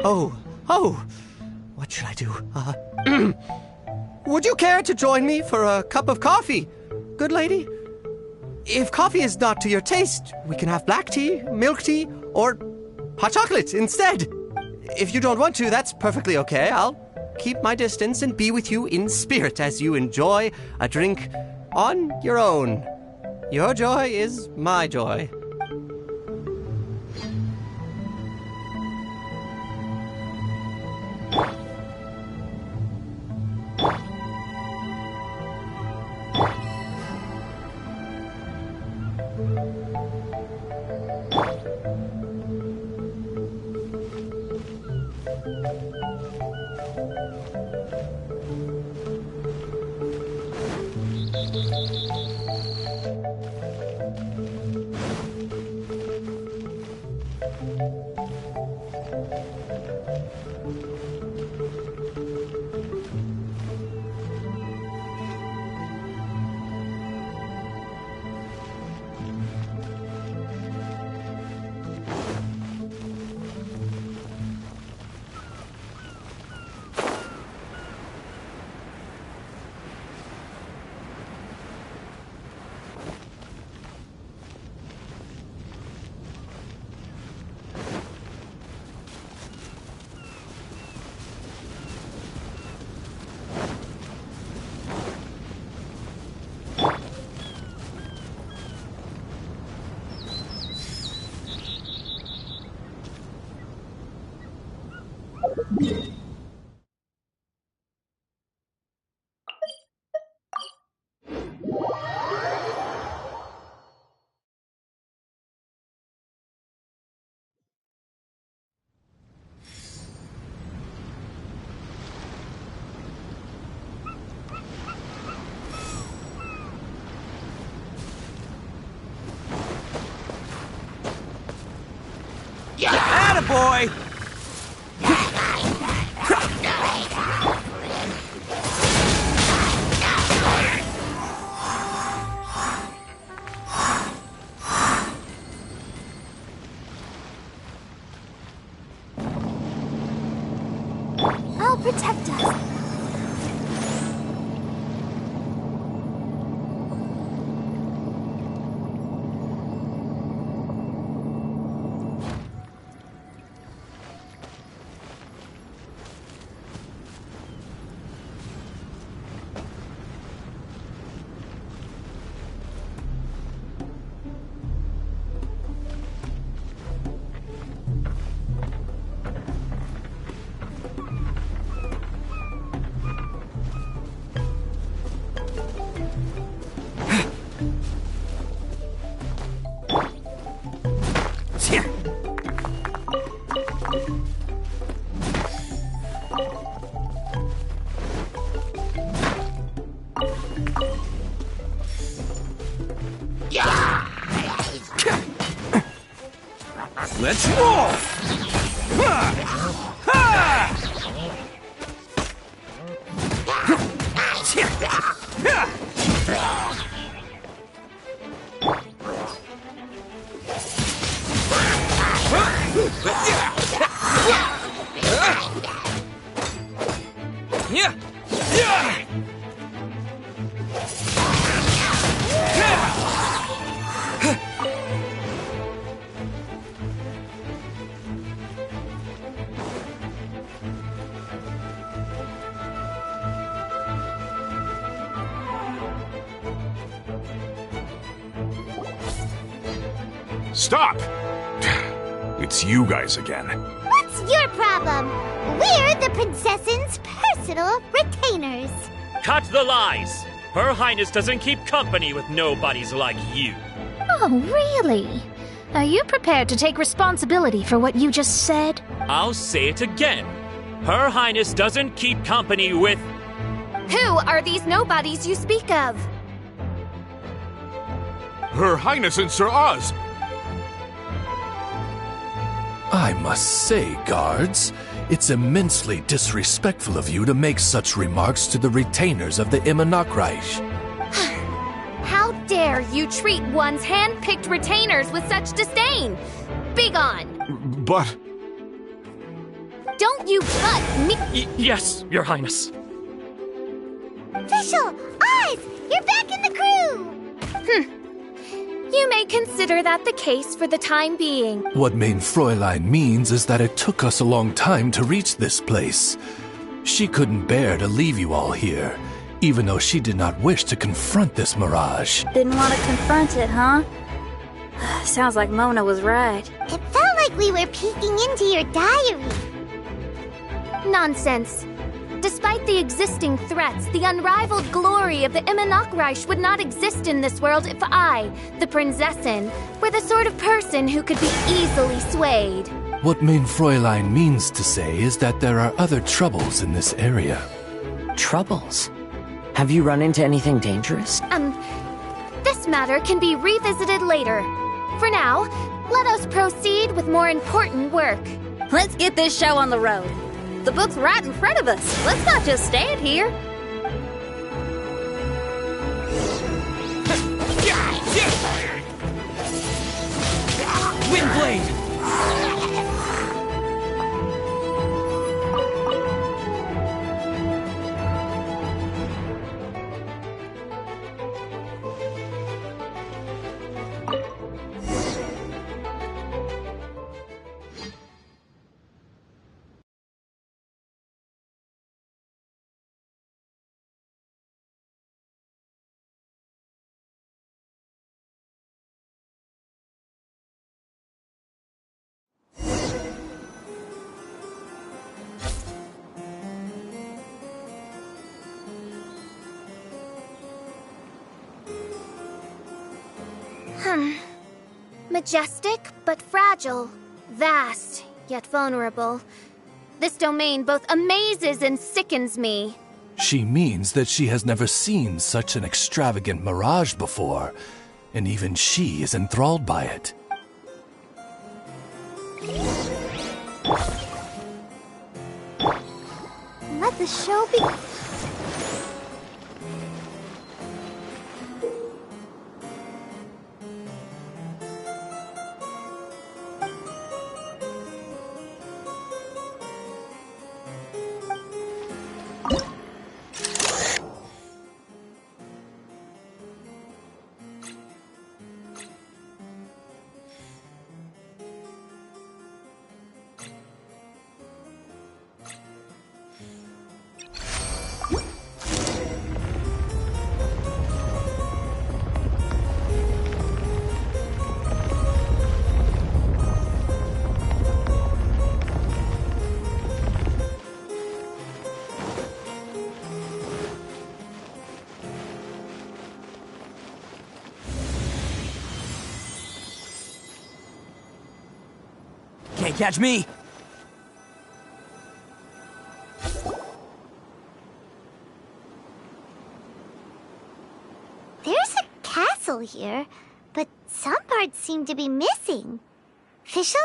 [SPEAKER 10] Oh, what should I do? Would you care to join me for a cup of coffee, good lady? If coffee is not to your taste, we can have black tea, milk tea, or hot chocolate instead. If you don't want to, that's perfectly okay. I'll keep my distance and be with you in spirit as you enjoy a drink on your own. Your joy is my joy.
[SPEAKER 13] Attaboy!
[SPEAKER 1] I'll protect us.
[SPEAKER 6] Let's roll!
[SPEAKER 13] Yeah! Yeah!
[SPEAKER 11] Stop! It's you guys again.
[SPEAKER 1] What's your problem? We're the princess's personal retainers.
[SPEAKER 12] Cut the lies! Her Highness doesn't keep company with nobodies like you.
[SPEAKER 4] Oh, really? Are you prepared to take responsibility for what you just said?
[SPEAKER 12] I'll say it again. Her Highness doesn't keep company with...
[SPEAKER 1] Who are these nobodies you speak of?
[SPEAKER 11] Her Highness and Sir Oz!
[SPEAKER 14] I must say, guards, it's immensely disrespectful of you to make such remarks to the retainers of the Immernachtreich.
[SPEAKER 1] How dare you treat one's hand-picked retainers with such disdain? Begone!
[SPEAKER 11] But...
[SPEAKER 1] Don't you but me—
[SPEAKER 12] yes, Your Highness.
[SPEAKER 1] Fischl! Oz! You're back in the crew! You may consider that the case for the time being.
[SPEAKER 14] What Mein Fräulein means is that it took us a long time to reach this place. She couldn't bear to leave you all here, even though she did not wish to confront this mirage.
[SPEAKER 2] Didn't want to confront it, huh? Sounds like Mona was right.
[SPEAKER 1] It felt like we were peeking into your diary. Nonsense. Despite the existing threats, the unrivaled glory of the Immernachtreich would not exist in this world if I, the Prinzessin, were the sort of person who could be easily swayed.
[SPEAKER 14] What Mein Fräulein means to say is that there are other troubles in this area.
[SPEAKER 3] Troubles? Have you run into anything dangerous?
[SPEAKER 1] This matter can be revisited later. For now, let us proceed with more important work.
[SPEAKER 2] Let's get this show on the road. The book's right in front of us. Let's not just stand here.
[SPEAKER 13] Windblade!
[SPEAKER 1] Majestic, but fragile. Vast, yet vulnerable. This domain both amazes and sickens me.
[SPEAKER 14] She means that she has never seen such an extravagant mirage before, and even she is enthralled by it.
[SPEAKER 1] Let the show be...
[SPEAKER 13] Can't catch me!
[SPEAKER 1] There's a castle here, but some parts seem to be missing. Fischl,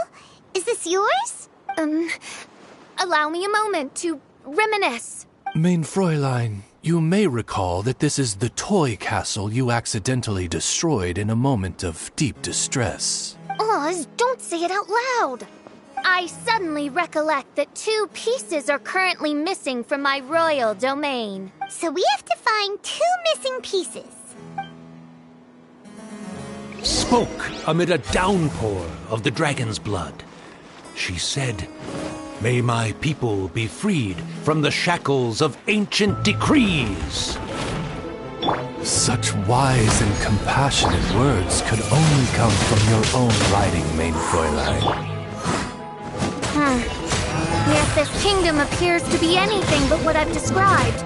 [SPEAKER 1] is this yours? Allow me a moment to reminisce.
[SPEAKER 14] Mein Fräulein, you may recall that this is the toy castle you accidentally destroyed in a moment of deep distress.
[SPEAKER 1] Oz, don't say it out loud. I suddenly recollect that 2 pieces are currently missing from my royal domain.
[SPEAKER 15] So we have to find 2 missing pieces.
[SPEAKER 5] Spoke amid a downpour of the dragon's blood. She said, "May my people be freed from the shackles of ancient decrees."
[SPEAKER 14] Such wise and compassionate words could only come from your own writing, main Fräulein.
[SPEAKER 1] Yet this kingdom appears to be anything but what I've described.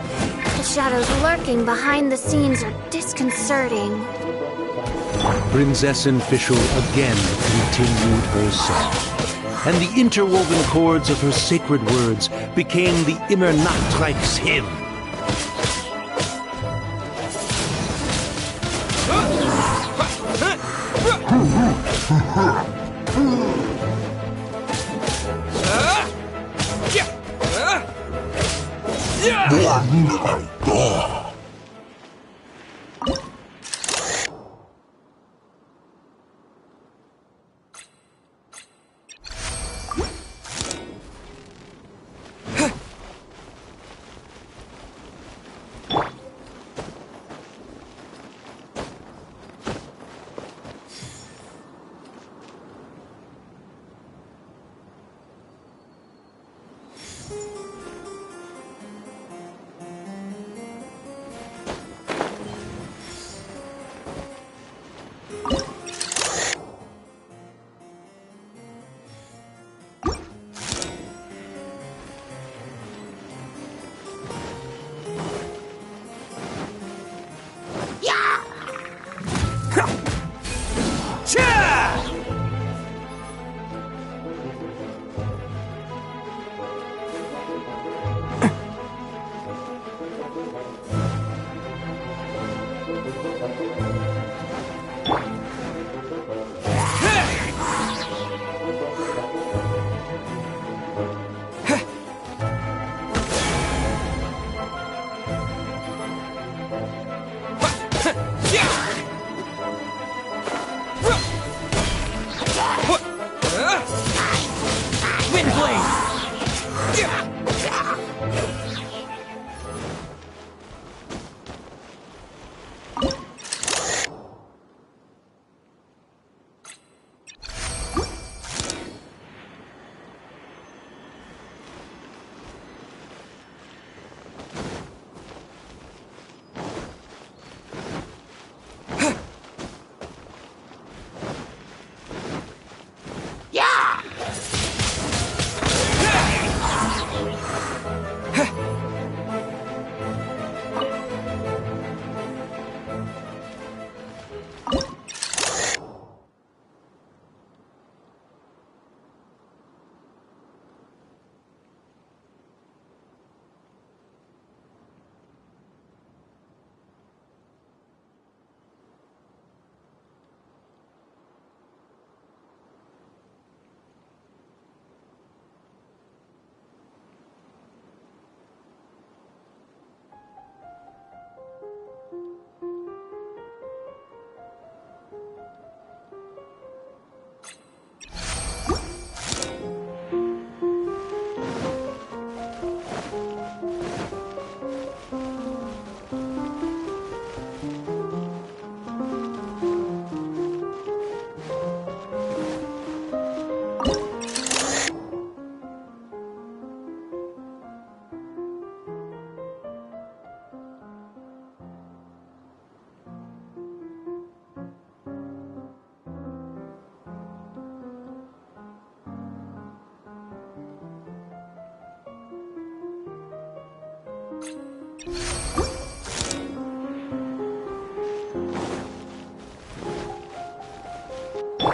[SPEAKER 1] The shadows lurking behind the scenes are disconcerting.
[SPEAKER 5] Prinzessin Fischl again continued her song, and the interwoven chords of her sacred words became the Immer Nachtreich's hymn.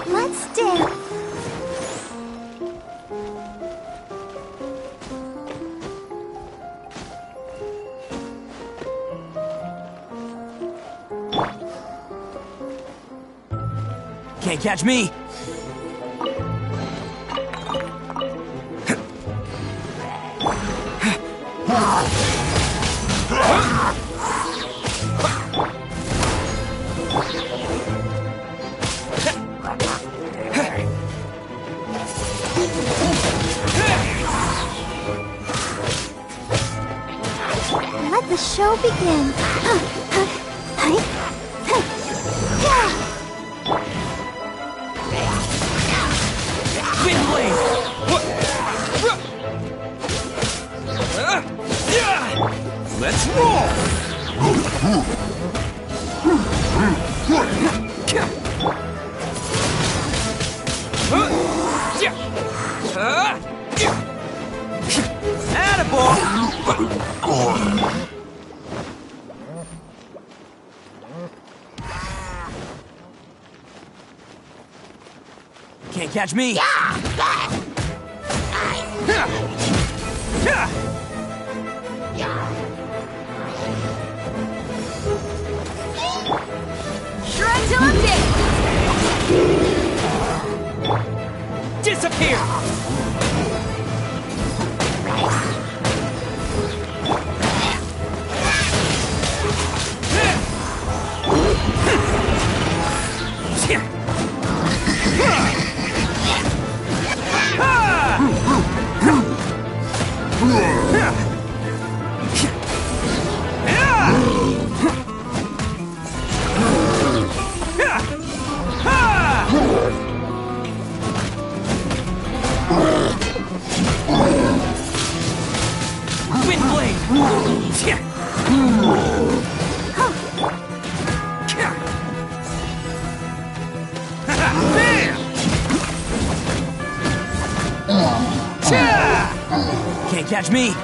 [SPEAKER 1] Let's dance.
[SPEAKER 13] Can't catch me!
[SPEAKER 4] Let the show begin.
[SPEAKER 13] Wind blade!
[SPEAKER 6] Let's roll!
[SPEAKER 13] Can't catch me!
[SPEAKER 2] Shrug till I'm dead!
[SPEAKER 13] Disappear! Wind blade! Can't catch me!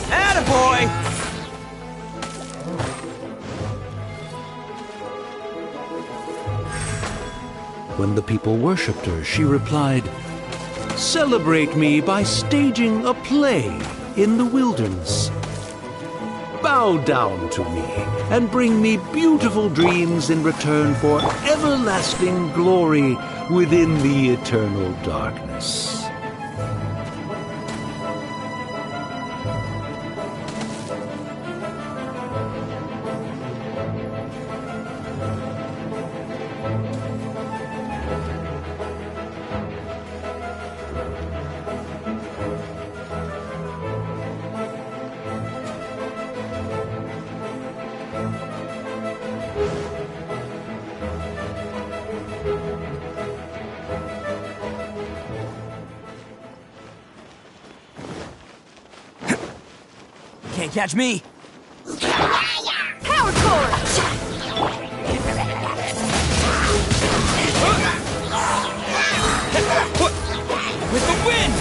[SPEAKER 13] Attaboy!
[SPEAKER 5] When the people worshipped her, she replied, Celebrate me by staging a play in the wilderness. Bow down to me and bring me beautiful dreams in return for everlasting glory within the eternal darkness.
[SPEAKER 13] Can't catch me!
[SPEAKER 8] Power core!
[SPEAKER 13] With the wind!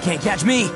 [SPEAKER 13] Can't catch me!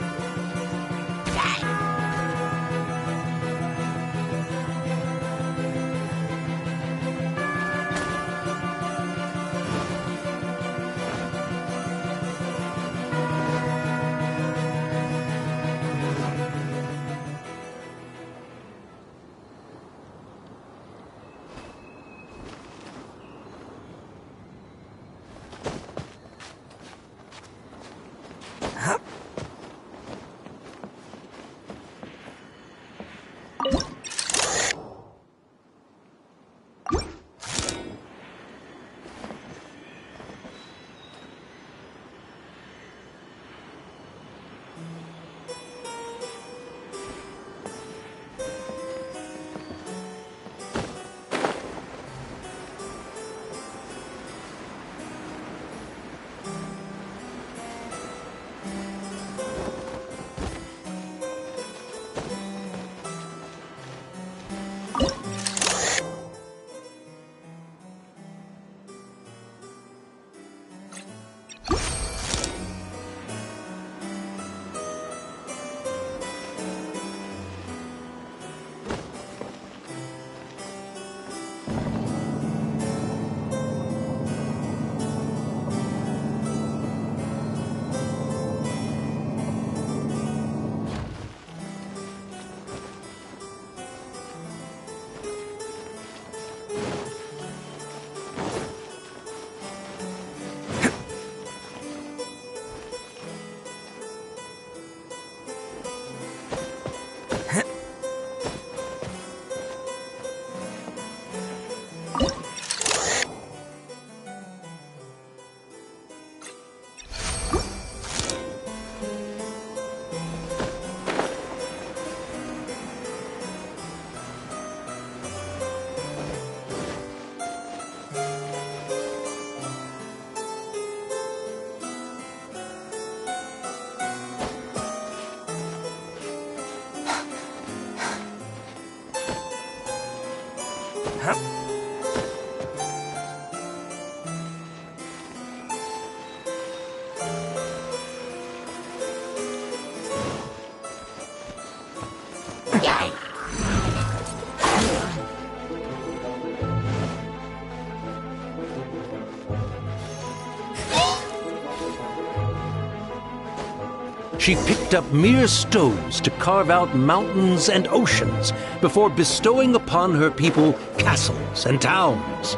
[SPEAKER 5] She picked up mere stones to carve out mountains and oceans before bestowing upon her people castles and towns.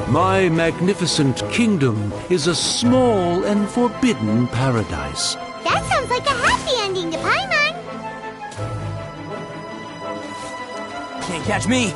[SPEAKER 5] My magnificent kingdom is a small and forbidden paradise.
[SPEAKER 15] That sounds like a happy ending to Paimon.
[SPEAKER 13] Can't catch me!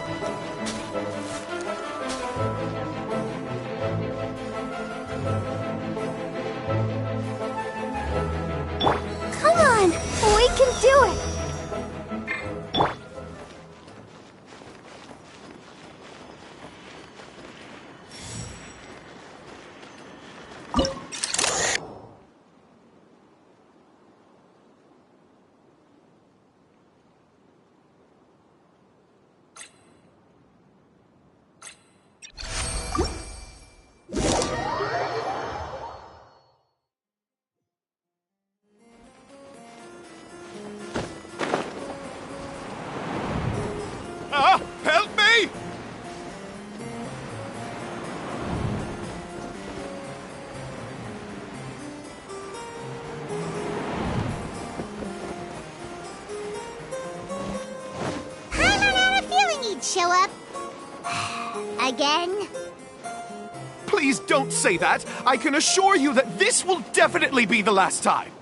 [SPEAKER 15] Again?
[SPEAKER 7] Please don't say that. I can assure you that this will definitely be the last time.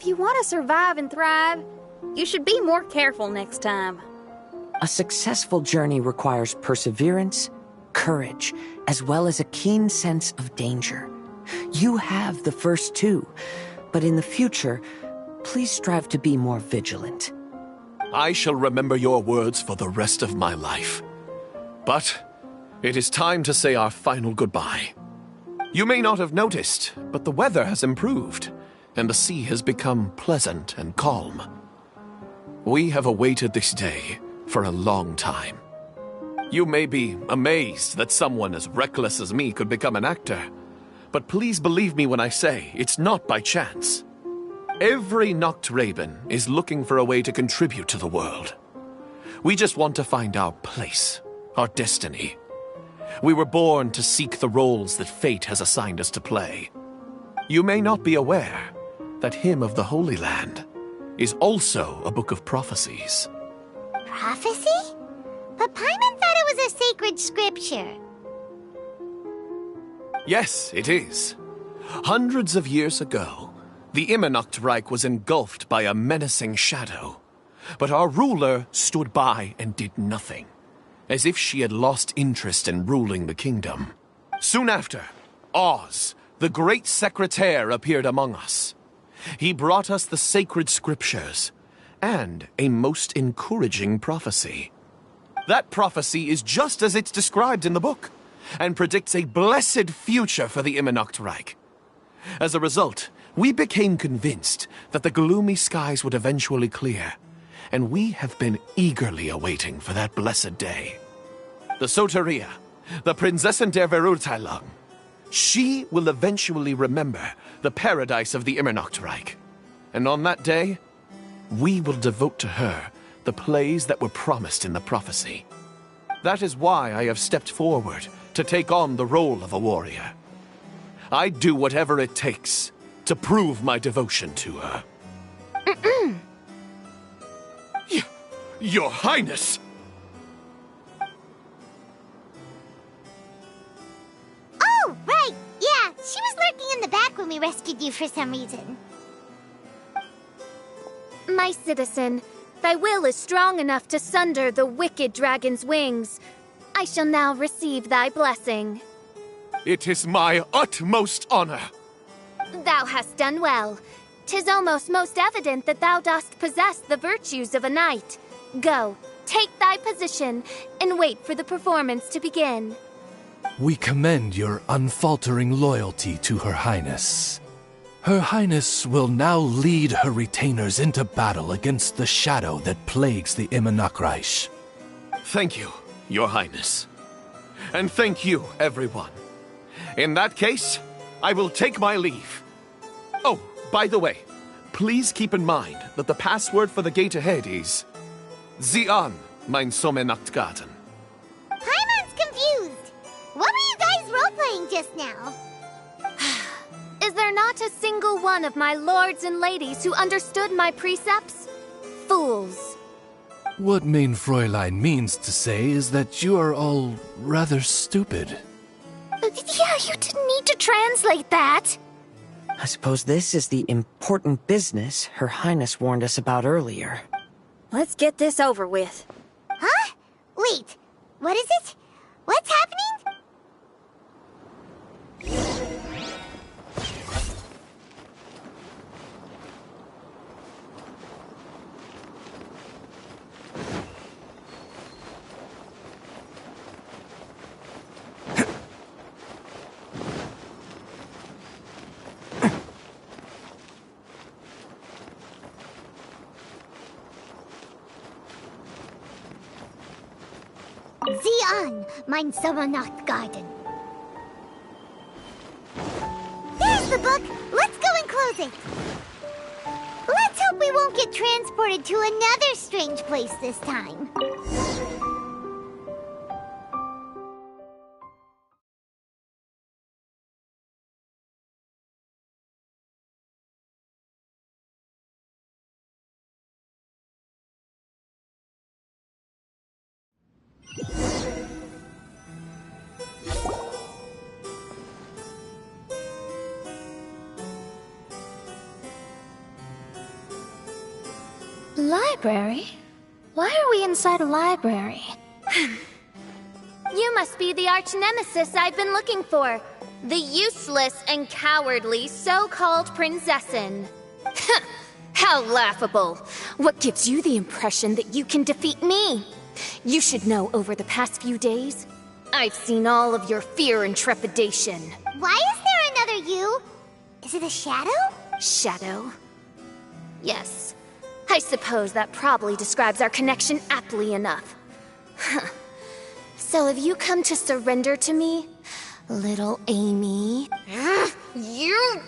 [SPEAKER 2] If you want to survive and thrive, you should be more careful next time.
[SPEAKER 3] A successful journey requires perseverance, courage, as well as a keen sense of danger. You have the first two, but in the future, please strive to be more vigilant.
[SPEAKER 7] I shall remember your words for the rest of my life. But it is time to say our final goodbye. You may not have noticed, but the weather has improved, and the sea has become pleasant and calm. We have awaited this day for a long time. You may be amazed that someone as reckless as me could become an actor, but please believe me when I say it's not by chance. Every Noct Raven is looking for a way to contribute to the world. We just want to find our place, our destiny. We were born to seek the roles that fate has assigned us to play. You may not be aware that Hymn of the Holy Land is also a book of prophecies.
[SPEAKER 15] Prophecy? But Paimon thought it was a sacred scripture.
[SPEAKER 7] Yes, it is. Hundreds of years ago, the Immernacht Reich was engulfed by a menacing shadow. But our ruler stood by and did nothing, as if she had lost interest in ruling the kingdom. Soon after, Oz, the great secretaire, appeared among us. He brought us the sacred scriptures and a most encouraging prophecy. That prophecy is just as it's described in the book, and predicts a blessed future for the Immernachtreich. As a result, we became convinced that the gloomy skies would eventually clear, and we have been eagerly awaiting for that blessed day. The Soteria, the Prinzessin der Verurteilung, she will eventually remember the paradise of the Immernachtreich, and on that day, we will devote to her the plays that were promised in the prophecy. That is why I have stepped forward to take on the role of a warrior. I'd do whatever it takes to prove my devotion to her. Your Highness!
[SPEAKER 15] Oh, right! Yeah, she was lurking in the back when we rescued you for some reason.
[SPEAKER 1] My citizen, thy will is strong enough to sunder the wicked dragon's wings. I shall now receive thy blessing.
[SPEAKER 7] It is my utmost honor.
[SPEAKER 1] Thou hast done well. 'Tis almost most evident that thou dost possess the virtues of a knight. Go, take thy position, and wait for the performance to begin.
[SPEAKER 14] We commend your unfaltering loyalty to Her Highness. Her Highness will now lead her retainers into battle against the shadow that plagues the Immernachtreich.
[SPEAKER 7] Thank you, Your Highness. And thank you, everyone. In that case, I will take my leave. Oh, by the way, please keep in mind that the password for the gate ahead is Zian, mein Sommernachtgarten.
[SPEAKER 15] Paimon's confused. What were you guys role-playing just now?
[SPEAKER 1] Is there not a single one of my lords and ladies who understood my precepts? Fools.
[SPEAKER 14] What Mein Fräulein means to say is that you are all rather stupid.
[SPEAKER 4] Yeah, you didn't need to translate that.
[SPEAKER 3] I suppose this is the important business Her Highness warned us about earlier.
[SPEAKER 2] Let's get this over with.
[SPEAKER 15] Huh? Wait, what is it? What's happening? Zian, mein Sommernachtgarten. There's the book. Let's go and close it. Let's hope we won't get transported to another strange place this time.
[SPEAKER 4] Library? Why are we inside a library?
[SPEAKER 1] You must be the arch-nemesis I've been looking for. The useless and cowardly so-called Prinzessin. How laughable. What gives you the impression that you can defeat me? You should know over the past few days, I've seen all of your fear and trepidation.
[SPEAKER 15] Why is there another you? Is it a shadow?
[SPEAKER 1] Shadow? Yes. I suppose that probably describes our connection aptly enough. So have you come to surrender to me, little Amy? You?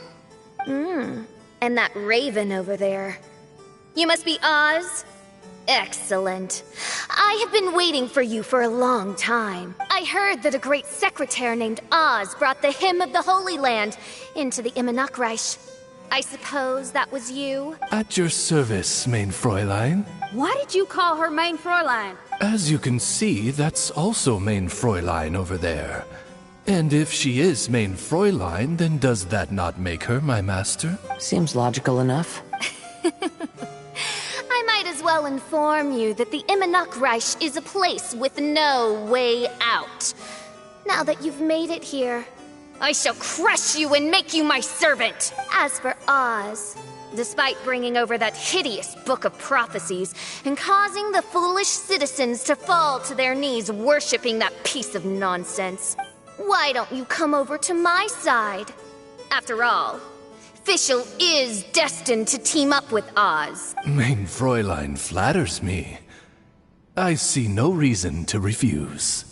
[SPEAKER 1] And that raven over there. You must be Oz? Excellent. I have been waiting for you for a long time. I heard that a great secretary named Oz brought the hymn of the Holy Land into the Immernachtreich. I suppose that was you?
[SPEAKER 14] At your service, Mein Fräulein.
[SPEAKER 2] Why did you call her Mein Fräulein?
[SPEAKER 14] As you can see, that's also Mein Fräulein over there. And if she is Mein Fräulein, then does that not make her my master?
[SPEAKER 3] Seems logical enough.
[SPEAKER 1] I might as well inform you that the Immernachtreich is a place with no way out. Now that you've made it here, I shall crush you and make you my servant! As for Oz, despite bringing over that hideous book of prophecies and causing the foolish citizens to fall to their knees worshipping that piece of nonsense, why don't you come over to my side? After all, Fischl is destined to team up with Oz.
[SPEAKER 14] Mein Fräulein flatters me. I see no reason to refuse.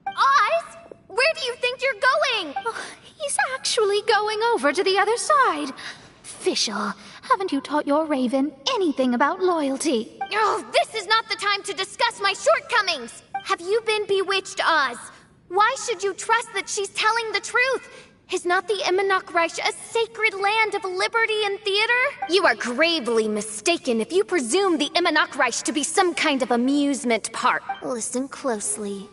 [SPEAKER 1] Oz? Where do you think you're going?
[SPEAKER 4] Oh, he's actually going over to the other side. Fischl, haven't you taught your raven anything about loyalty?
[SPEAKER 1] Oh, this is not the time to discuss my shortcomings! Have you been bewitched, Oz? Why should you trust that she's telling the truth? Is not the Immernachtreich a sacred land of liberty and theater? You are gravely mistaken if you presume the Immernachtreich to be some kind of amusement park. Listen closely.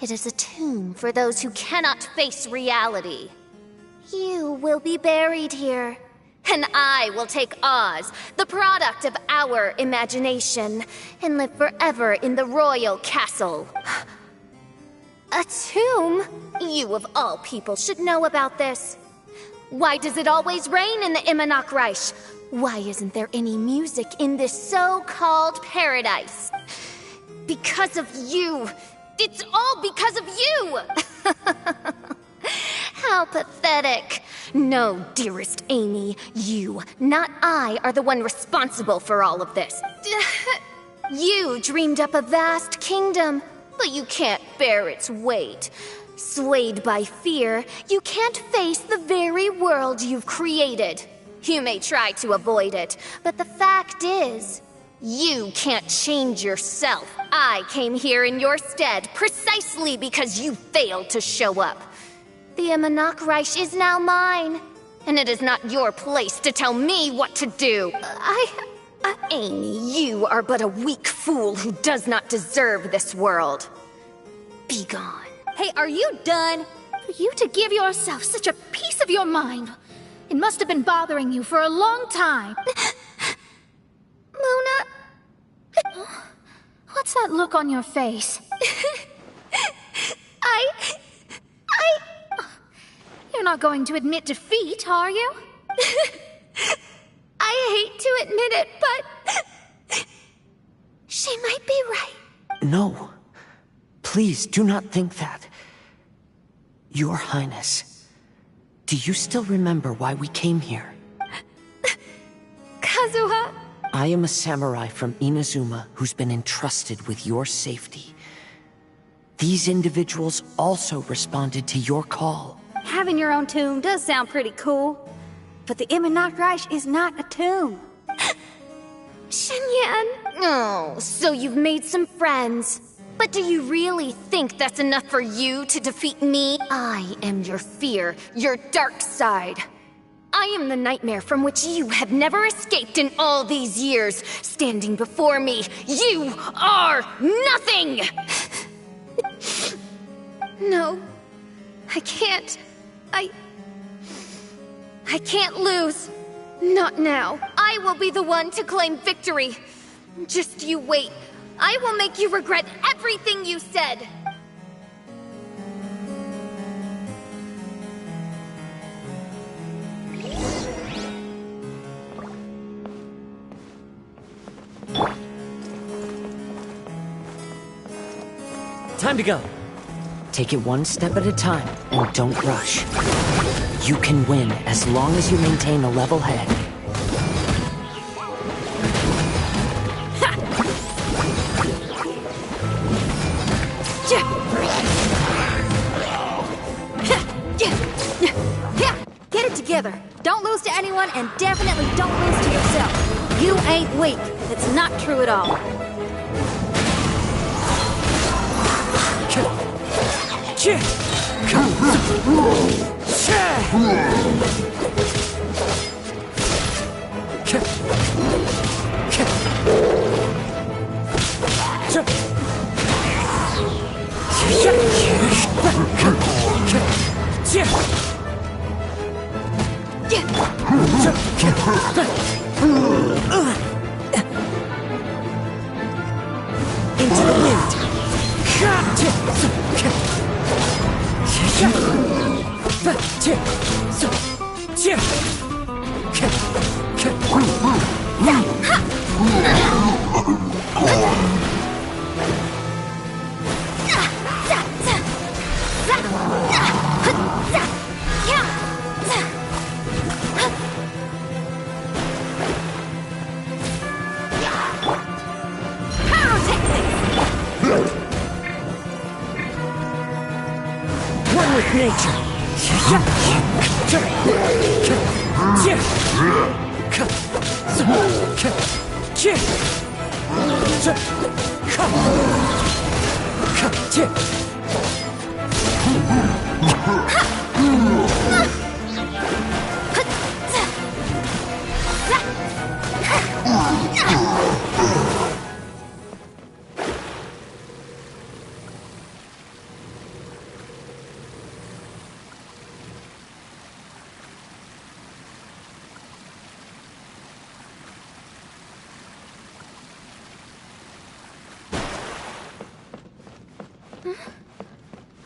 [SPEAKER 1] It is a tomb for those who cannot face reality. You will be buried here. And I will take Oz, the product of our imagination, and live forever in the royal castle. A tomb? You of all people should know about this. Why does it always rain in the Immernachtreich? Why isn't there any music in this so-called paradise? Because of you. It's all because of you! How pathetic. No, dearest Amy, you, not I, are the one responsible for all of this. You dreamed up a vast kingdom, but you can't bear its weight. Swayed by fear, you can't face the very world you've created. You may try to avoid it, but the fact is, you can't change yourself. I came here in your stead precisely because you failed to show up. The Immernachtreich is now mine, and it is not your place to tell me what to do. Amy, you are but a weak fool who does not deserve this world. Be gone.
[SPEAKER 4] Hey, are you done? For you to give yourself such a piece of your mind, it must have been bothering you for a long time.
[SPEAKER 1] Mona?
[SPEAKER 4] What's that look on your face? You're not going to admit defeat, are you?
[SPEAKER 1] I hate to admit it, but she might be right.
[SPEAKER 3] No. Please do not think that. Your Highness, do you still remember why we came here?
[SPEAKER 1] Kazuha?
[SPEAKER 3] I am a samurai from Inazuma who's been entrusted with your safety. These individuals also responded to your call.
[SPEAKER 2] Having your own tomb does sound pretty cool, but the Immernachtreich is not a tomb.
[SPEAKER 1] Shenyan! Oh, so you've made some friends. But do you really think that's enough for you to defeat me? I am your fear, your dark side. I am the nightmare from which you have never escaped in all these years. Standing before me, you are nothing! No, I can't. I can't lose. Not now. I will be the one to claim victory. Just you wait. I will make you regret everything you said.
[SPEAKER 13] Time to go.
[SPEAKER 3] Take it one step at a time, and don't rush. You can win as long as you maintain a level head.
[SPEAKER 2] Get it together. Don't lose to anyone, and definitely don't lose to yourself. You ain't weak. That's not true at all.
[SPEAKER 3] One with nature.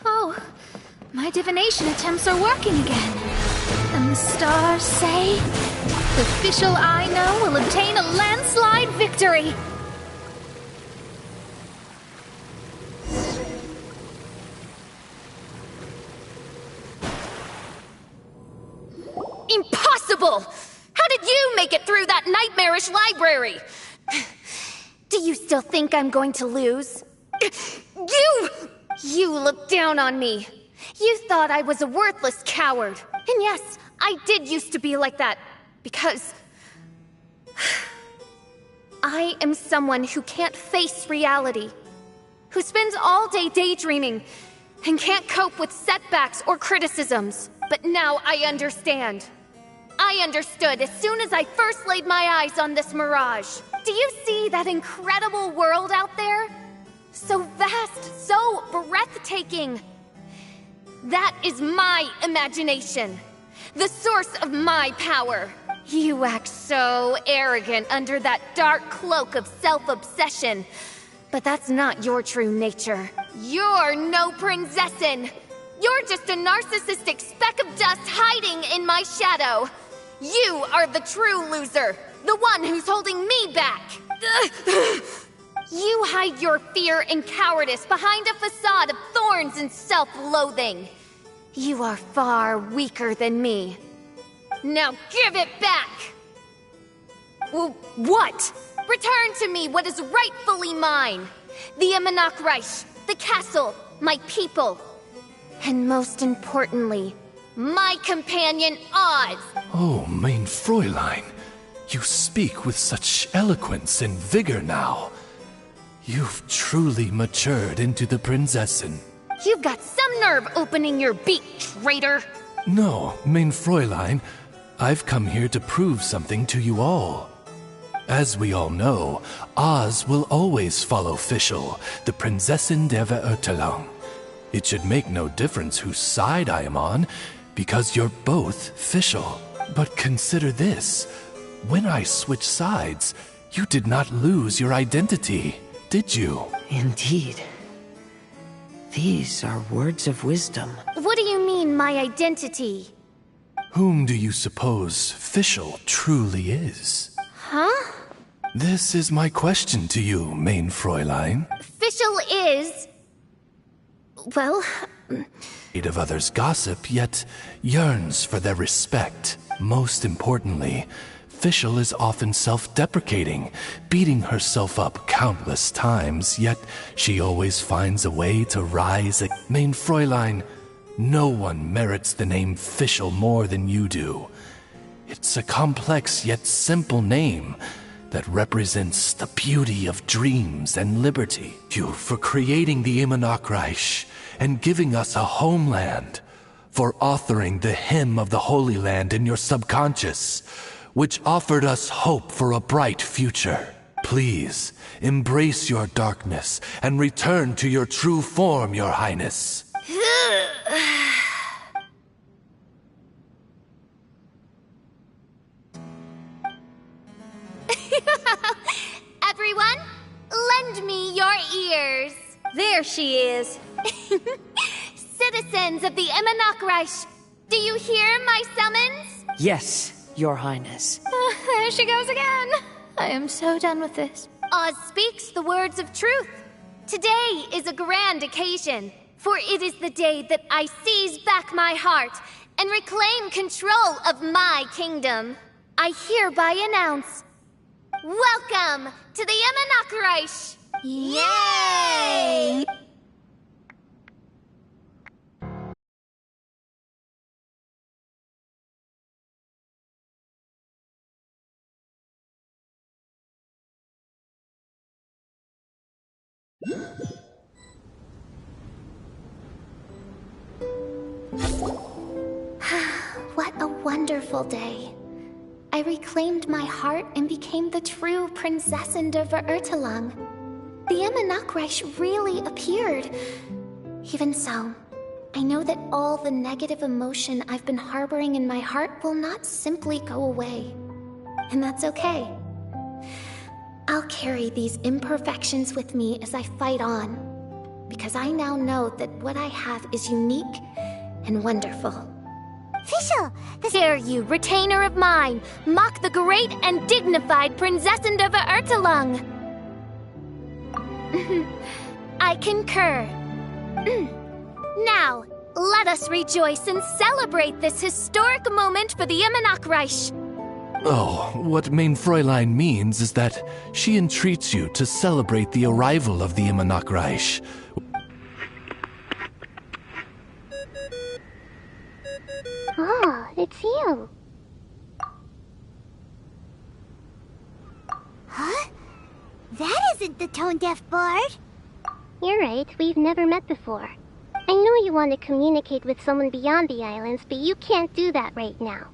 [SPEAKER 4] Oh, my divination attempts are working again. And the stars say the official I know will obtain a landslide victory.
[SPEAKER 1] Impossible! How did you make it through that nightmarish library? Do you still think I'm going to lose? You looked down on me. You thought I was a worthless coward. And yes, I did used to be like that. Because I am someone who can't face reality. Who spends all day daydreaming and can't cope with setbacks or criticisms. But now I understand. I understood as soon as I first laid my eyes on this mirage. Do you see that incredible world out there? So vast, so breathtaking. That is my imagination. The source of my power. You act so arrogant under that dark cloak of self-obsession. But that's not your true nature. You're no Prinzessin. You're just a narcissistic speck of dust hiding in my shadow. You are the true loser. The one who's holding me back. You hide your fear and cowardice behind a facade of thorns and self-loathing. You are far weaker than me. Now give it back! What? Return to me what is rightfully mine. The Immernachtreich, the castle, my people. And most importantly, my companion Oz!
[SPEAKER 14] Oh, mein Fräulein, you speak with such eloquence and vigor now. You've truly matured into the Prinzessin.
[SPEAKER 1] You've got some nerve opening your beak, traitor!
[SPEAKER 14] No, mein Fräulein, I've come here to prove something to you all. As we all know, Oz will always follow Fischl, the Prinzessin der Verurteilung. It should make no difference whose side I am on, because you're both Fischl. But consider this. When I switched sides, you did not lose your identity, did you?
[SPEAKER 3] Indeed. These are words of wisdom.
[SPEAKER 1] What do you mean, my identity?
[SPEAKER 14] Whom do you suppose Fischl truly is?
[SPEAKER 1] Huh?
[SPEAKER 14] This is my question to you, mein Fräulein.
[SPEAKER 1] Fischl is... well...
[SPEAKER 14] of others' gossip, yet yearns for their respect. Most importantly, Fischl is often self-deprecating, beating herself up countless times, yet she always finds a way to rise. Mein Fräulein, no one merits the name Fischl more than you do. It's a complex yet simple name that represents the beauty of dreams and liberty. You for creating the Immernachtreich and giving us a homeland, for authoring the hymn of the Holy Land in your subconscious, which offered us hope for a bright future. Please, embrace your darkness and return to your true form, Your Highness.
[SPEAKER 1] Everyone, lend me your ears.
[SPEAKER 2] There she is.
[SPEAKER 1] Citizens of the Immernachtreich, Do you hear my summons?
[SPEAKER 3] Yes, Your Highness.
[SPEAKER 4] There she goes again. I am so done with this.
[SPEAKER 1] Oz speaks the words of truth. Today is a grand occasion, for it is the day that I seize back my heart and reclaim control of my kingdom. I hereby announce, welcome to the Imanok Reich!
[SPEAKER 4] Yay!
[SPEAKER 1] What a wonderful day. I reclaimed my heart and became the true Prinzessin der Verurteilung. The Imanok Reich really appeared. Even so, I know that all the negative emotion I've been harboring in my heart will not simply go away. And that's okay. I'll carry these imperfections with me as I fight on, because I now know that what I have is unique and wonderful.
[SPEAKER 15] Fischl,
[SPEAKER 1] Dare you, retainer of mine, mock the great and dignified Prinzessin der Verurteilung? I concur. Now, let us rejoice and celebrate this historic moment for the Imanok Reich.
[SPEAKER 14] Oh, what Mein Fräulein means is that she entreats you to celebrate the arrival of the Imanok Reich.
[SPEAKER 15] Oh, it's you. Huh? That isn't the tone-deaf bard.
[SPEAKER 16] You're right, we've never met before. I know you want to communicate with someone beyond the islands, but you can't do that right now.